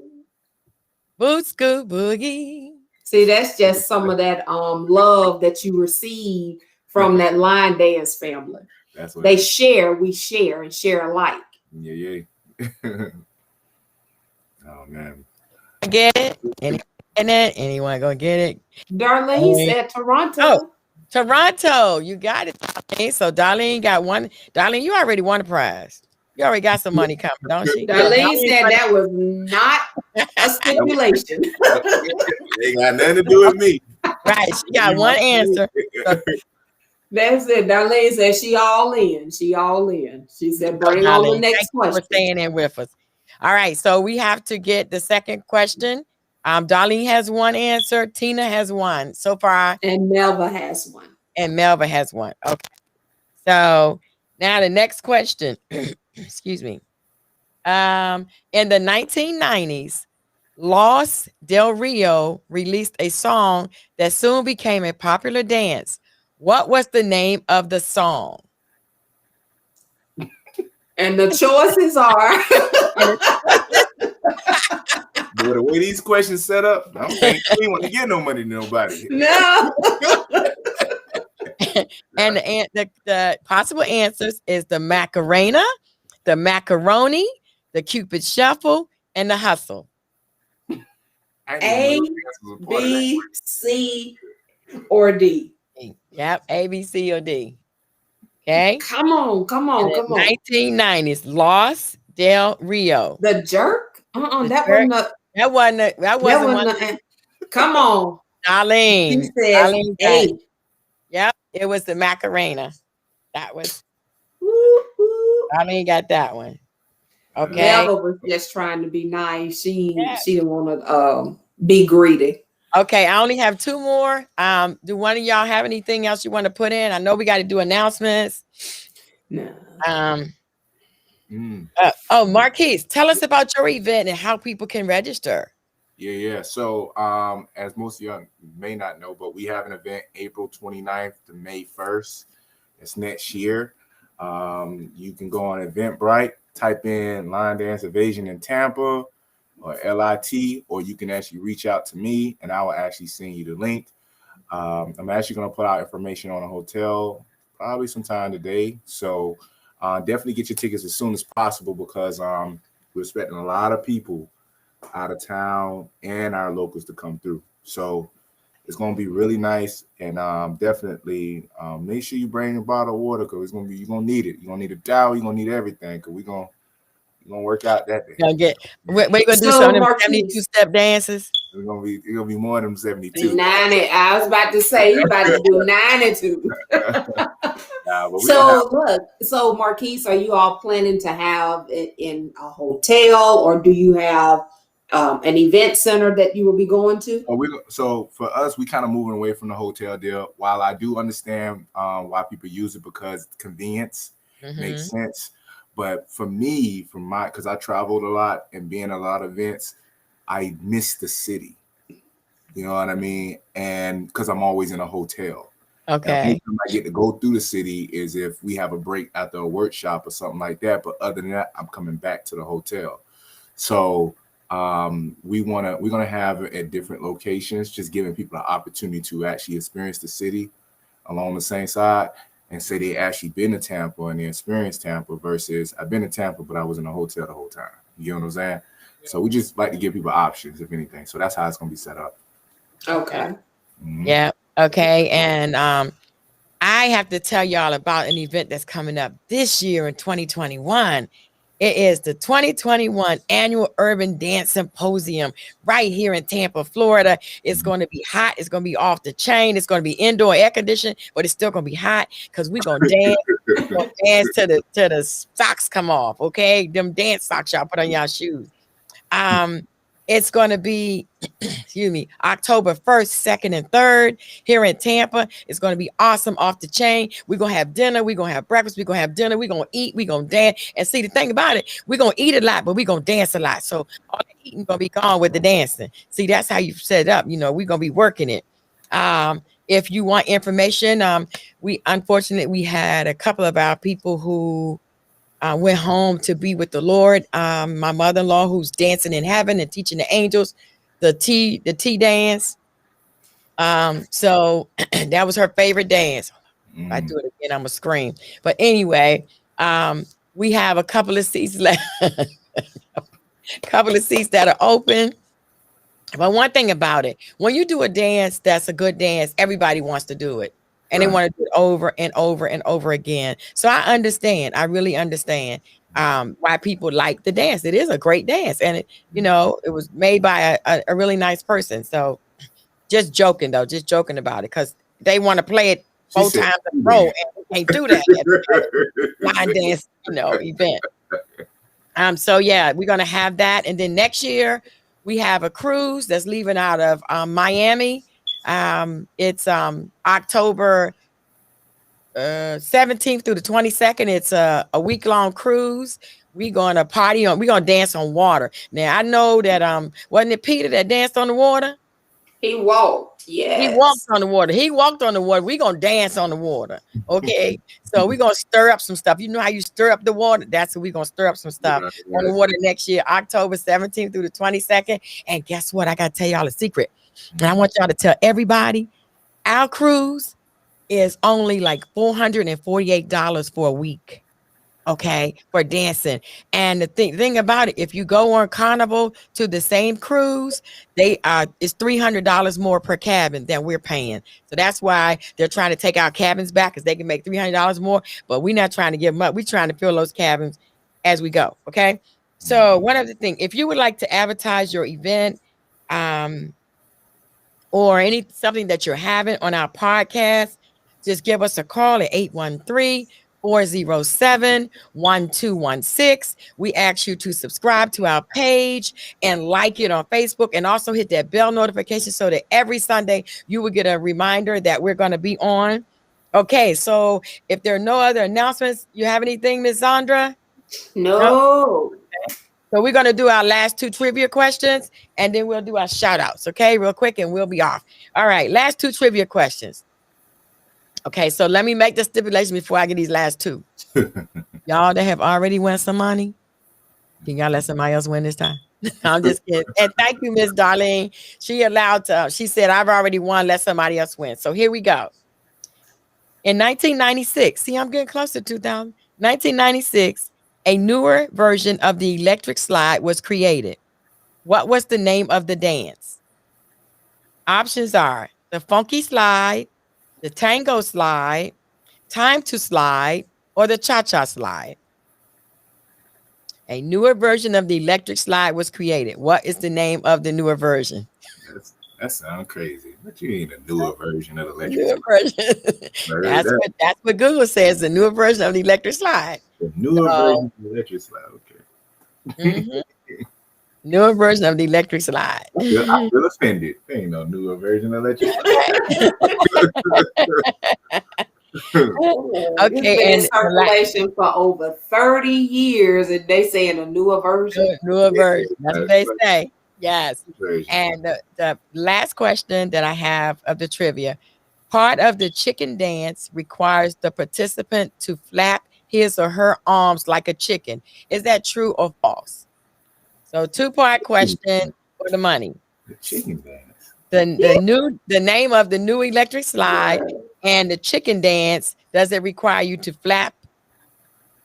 Boot Scoot Boogie. See, that's just some of that love that you receive from that line dance family. That's what We share and share alike. Yeah. Oh man. Get it? Anyone gonna get it? Darlene said Toronto. Oh. Toronto, you got it. Darlene. So Darlene got one. Darlene, you already won a prize. You already got some money coming, don't she? Darlene said that was not a stipulation. Ain't got nothing to do with me. Right, she got one answer. That's it. Darlene said she all in. She all in. She said bring on the next thank you for question. staying in with us. All right, so we have to get the second question. Darlene has one answer. Tina has one so far. And Melva has one. And Melva has one. Okay. So now the next question. Excuse me. In the 1990s, Los Del Rio released a song that soon became a popular dance. What was the name of the song? And the choices are Boy, the way these questions set up, I don't think we want to get no money to nobody. no. And the possible answers is the Macarena, the Macaroni, the Cupid Shuffle, and the Hustle. A, B, C, or D. Yep, A, B, C, or D. Okay. Come on. 1990s, Los Del Rio. The jerk? The That jerk? wasn't That wasn't one. Come on. Darlene. She said Darlene got A. it. Yep, it was the Macarena. That was Darlene got that one. Okay. Melva was just trying to be nice. She didn't want to be greedy. Okay, I only have 2 more. Do one of y'all have anything else you want to put in? I know we got to do announcements. No. Marquise, tell us about your event and how people can register. Yeah. So, as most of y'all may not know, but we have an event April 29th to May 1st. It's next year. You can go on Eventbrite, type in Line Dance Evasion in Tampa or LIT, or you can actually reach out to me and I will actually send you the link. I'm actually going to put out information on a hotel probably sometime today. So definitely get your tickets as soon as possible because we're expecting a lot of people out of town and our locals to come through. So it's going to be really nice, and definitely make sure you bring a bottle of water because you're going to need it. You're going to need a towel. You're going to need everything because we're going to work out that day. We're going to do some of them 72-step dances. It's going to be more than 72. 90. I was about to say you about to do 92. So Marquise, are you all planning to have it in a hotel, or do you have an event center that you will be going to? So for us, we kind of moving away from the hotel deal. While I do understand why people use it because convenience makes sense, but for me, because I traveled a lot and being a lot of events, I miss the city. You know what I mean? And because I'm always in a hotel. Okay. The only time I get to go through the city is if we have a break after a workshop or something like that. But other than that, I'm coming back to the hotel. So we're gonna have it at different locations, just giving people an opportunity to actually experience the city along the same side and say they actually been to Tampa and they experienced Tampa versus I've been to Tampa, but I was in a hotel the whole time. You know what I'm saying? So we just like to give people options, if anything. So that's how it's gonna be set up. Okay. Yeah. Okay. And I have to tell y'all about an event that's coming up this year in 2021. It is the 2021 Annual Urban Dance Symposium right here in Tampa, Florida. It's going to be hot. It's going to be off the chain. It's going to be indoor air conditioned, but it's still going to be hot because we're going to dance. We're going to dance till the socks come off, okay? Them dance socks y'all put on y'all shoes. It's going to be, excuse me, October 1st, 2nd, and 3rd here in Tampa. It's going to be awesome, off the chain. We're going to have dinner. We're going to have breakfast. We're going to have dinner. We're going to eat. We're going to dance. And see, the thing about it, we're going to eat a lot, but we're going to dance a lot. So all the eating going to be gone with the dancing. See, that's how you set it up. You know, we're going to be working it. If you want information, we had a couple of our people who went home to be with the Lord. My mother-in-law, who's dancing in heaven and teaching the angels the T dance. So that was her favorite dance. If I do it again, I'm gonna scream. But anyway, we have a couple of seats left, couple of seats that are open. But one thing about it, when you do a dance that's a good dance, everybody wants to do it. And they want to do it over and over and over again. So I understand. I really understand why people like the dance. It is a great dance. And, it was made by a really nice person. So just joking, though. Just joking about it. Because they want to play it 4 times in a row. And we can't do that at line dance, event. So, yeah, we're going to have that. And then next year, we have a cruise that's leaving out of Miami. It's October 17th through the 22nd. It's a week-long cruise. We're gonna we're gonna dance on water. Now I know that wasn't it Peter that danced on the water? He walked, yeah. He walked on the water. We're gonna dance on the water. Okay. So we're gonna stir up some stuff. You know how you stir up the water? That's what we're gonna stir up some stuff on the water next year, October 17th through the 22nd. And guess what? I gotta tell y'all a secret. And I want y'all to tell everybody, our cruise is only like $448 for a week, okay, for dancing. And the thing about it, if you go on Carnival to the same cruise, it's $300 more per cabin than we're paying. So that's why they're trying to take our cabins back, because they can make $300 more. But we're not trying to give them up. We're trying to fill those cabins as we go, okay? So one other thing, if you would like to advertise your event, or something that you're having on our podcast, just give us a call at 813-407-1216. We ask you to subscribe to our page and like it on Facebook, and also hit that bell notification so that every Sunday you will get a reminder that we're going to be on. Okay, so if there are no other announcements, you have anything, Ms. Zandra? No. Okay. So we're going to do our last 2 trivia questions, and then we'll do our shout outs, okay, real quick, and we'll be off. All right, last 2 trivia questions. Okay, so let me make the stipulation before I get these last 2. Y'all that have already won some money, can y'all let somebody else win this time? I'm just kidding. And thank you, Miss Darlene. She said, I've already won, let somebody else win. So here we go. In 1996, see, I'm getting closer to 2000. 1996, a newer version of the electric slide was created. What was the name of the dance? Options are the funky slide, the tango slide, time to slide, or the cha-cha slide. A newer version of the electric slide was created. What is the name of the newer version? That sounds crazy. But you need a newer version of the electric Newer slide. version. That's what Google says, the newer version of the electric slide. The newer version of the electric slide, okay. Newer version of the electric slide. I feel offended. There ain't no newer version of electric. It's been in circulation for over 30 years, and they say in a newer version. Newer version. That's what they Right. say. Yes. Version. And the last question that I have of the trivia, part of the chicken dance requires the participant to flap his or her arms like a chicken. Is that true or false? So 2-part question for the money. The chicken dance. The name of the new electric slide and the chicken dance, does it require you to flap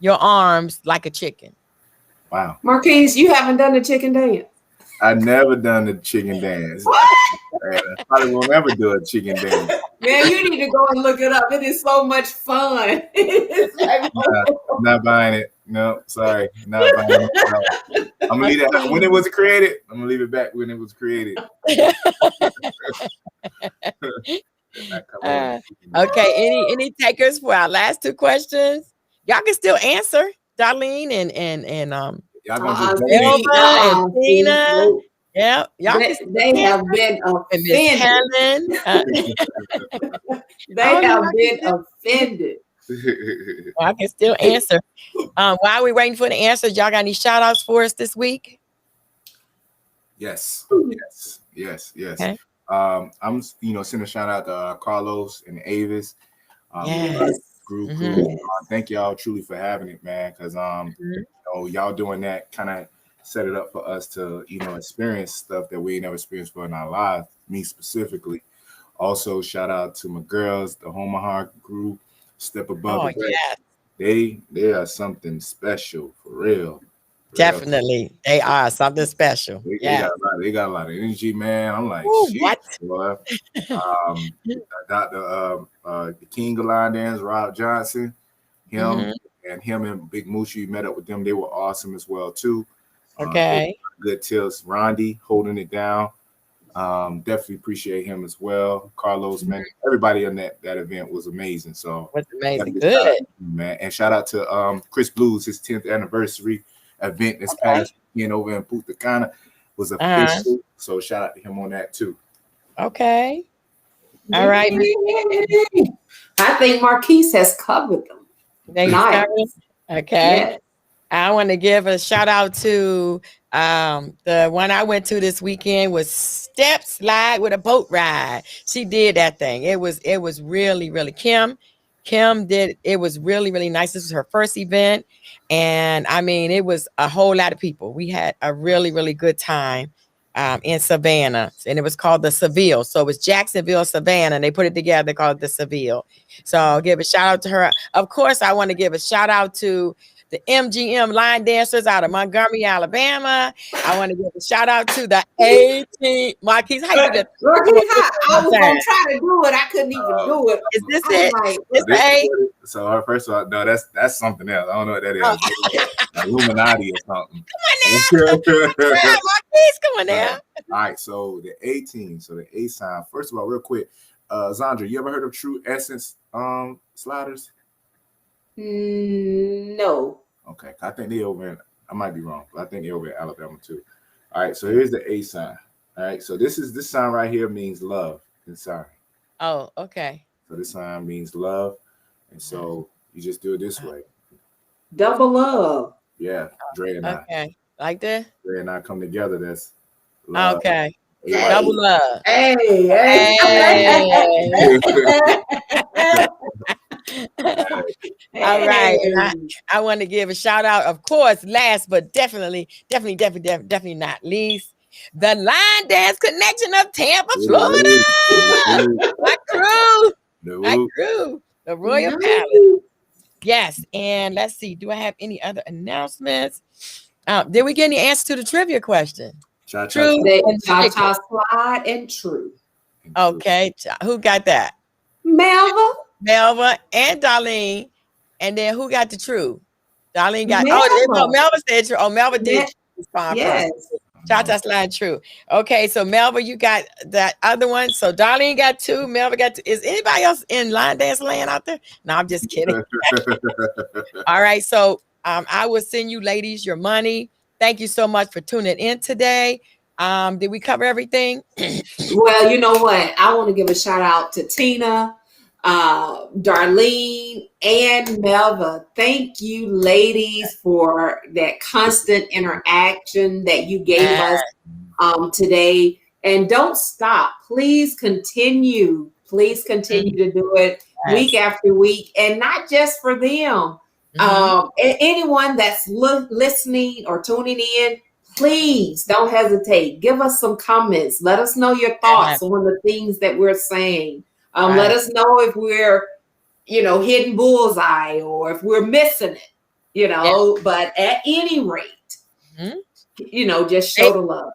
your arms like a chicken? Wow. Marquise, you haven't done the chicken dance. I never done the chicken dance. And I probably won't ever do a chicken dance. Man, you need to go and look it up. It is so much fun. It's like, I'm not buying it. No, sorry. Not buying it. No. I'm gonna leave that when it was created. I'm gonna leave it back when it was created. Okay, any takers for our last 2 questions? Y'all can still answer. Darlene and Y'all gonna just Elva and Tina. Yeah, y'all can still they have been and Miss offended. Helen. They have been offended. I can still answer. While we're waiting for the answers, y'all got any shout outs for us this week? Yes. Okay. I'm sending a shout out to Carlos and Avis. Yes. Group. Mhm. Thank y'all truly for having it, man. Because y'all doing that kind of set it up for us to experience stuff that we ain't never experienced for in our lives. Me specifically. Also, shout out to my girls, the Omaha group, Step Above. Oh, the Rest. yeah. They are something special for real. Definitely. They are something special. They Yeah. got a lot of energy, man. I'm like, Ooh, shit, what? boy. Dr. The King of Line Dance, Rob Johnson, him and Big Moochie met up with them. They were awesome as well too. Okay. Good tips. Rondi holding it down. Definitely appreciate him as well. Carlos, man, everybody in that event was amazing. So What's amazing. definitely shout out Good. to you, man. And shout out to Chris Blues, his 10th anniversary event this past weekend over in Punta Cana was official. So shout out to him on that too. Okay. All right. I think Marquise has covered them. Nice. Okay. Yes. I want to give a shout out to the one I went to this weekend was Step Slide with a Boat Ride. She did that thing. It was really, really Kim did. It was really, really nice. This was her first event. And I mean, it was a whole lot of people. We had a really, really good time in Savannah, and it was called the Seville. So it was Jacksonville, Savannah, and they put it together called the Seville. So I'll give a shout out to her. Of course, I want to give a shout out to the MGM line dancers out of Montgomery, Alabama. I want to give a shout out to the 18 Marquise. How you do that? I was gonna try to do it. I couldn't even do it. Is this I it? was like, It's the 8. So first of all, no, that's something else. I don't know what that is. Illuminati or something. Come on now. Marquise, come on now. All right, so the 18, so the A sign. First of all, real quick, Zandra, you ever heard of True Essence sliders? no. Okay, I think they over in, I might be wrong, but I think they're over in Alabama too. All right, so here's the A sign. All right, so this sign right here means love inside. Oh, okay. So this sign means love, and so you just do it this way. Double love. Yeah, Dre and I. Okay. Like that? Dre and I come together. That's love. Okay. Hey. Double love. Hey. All right. And I want to give a shout out, of course, last but definitely not least, the Line Dance Connection of Tampa, Florida. My crew. The Royal Palace. Yes. And let's see. Do I have any other announcements? Did we get any answers to the trivia question? Cha-cha. Cha-cha slide and true. Okay. Who got that? Melva and Darlene. And then who got the true? Darlene got Melva. Melva said true. Oh, Melva did respond yes. first. Cha-cha slide true. Okay, so Melva, you got that other one. So Darlene got 2, Melva got 2. Is anybody else in line dance land out there? No, I'm just kidding. All right, so I will send you ladies your money. thank you so much for tuning in today. Did we cover everything? Well, you know what? I want to give a shout out to Tina, Darlene, and Melva. Thank you, ladies, for that constant interaction that you gave us today. And don't stop. Please continue. Please continue to do it week after week, and not just for them. Anyone that's listening or tuning in, please don't hesitate. Give us some comments. Let us know your thoughts on the things that we're saying. Let us know if we're, hitting bullseye or if we're missing it, but at any rate, just show the love.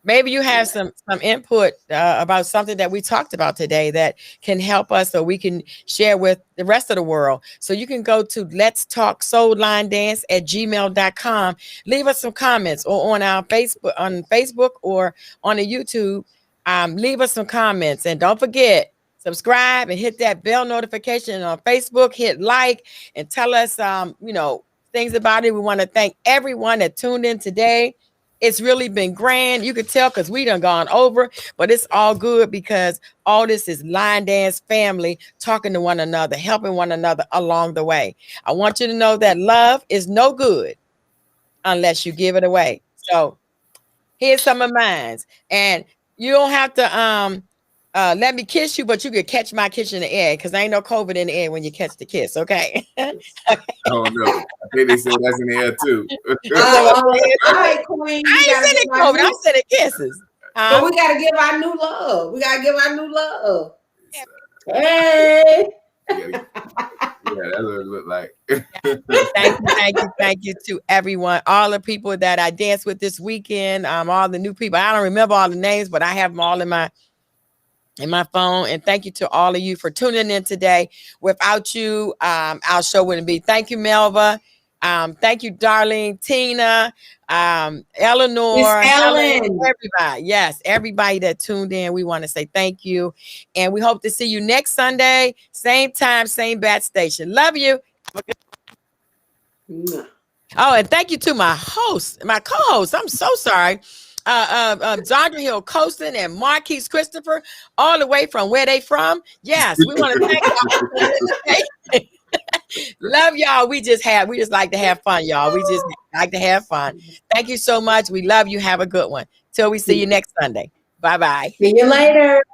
Maybe you have some input about something that we talked about today that can help us, so we can share with the rest of the world. So you can go to Let's Talk Soul Line Dance at gmail.com. Leave us some comments, or on our Facebook or on the YouTube. Leave us some comments, and don't forget, subscribe and hit that bell notification on Facebook. Hit like and tell us things about it. We want to thank everyone that tuned in today. It's really been grand. You could tell because we done gone over, but it's all good because all this is line dance family talking to one another, helping one another along the way. I want you to know that love is no good unless you give it away. So here's some of mine. And you don't have to let me kiss you, but you could catch my kiss in the air, because there ain't no COVID in the air when you catch the kiss, okay? Oh, no. I think they said that's in the air, too. All right, Queen. I ain't sending COVID. I'm sending kisses. But we got to give our new love. Hey. Yeah, that's what it looked like. Thank you to everyone, all the people that I danced with this weekend, all the new people. I don't remember all the names, but I have them all in my phone. And thank you to all of you for tuning in today. Without you, our show wouldn't be. Thank you, Melva. Thank you, Darlene, Tina, Eleanor, Ellen, everybody. Yes, everybody that tuned in. We want to say thank you. And we hope to see you next Sunday, same time, same bat station. Love you. Oh, and thank you to my co-host. I'm so sorry. Zandra Hill Colston and Marquise Christopher, all the way from where they from. Yes, we want to thank y'all. Love y'all. We just like to have fun, y'all. We just like to have fun. Thank you so much. We love you. Have a good one. Till we see you next Sunday. Bye-bye. See you later.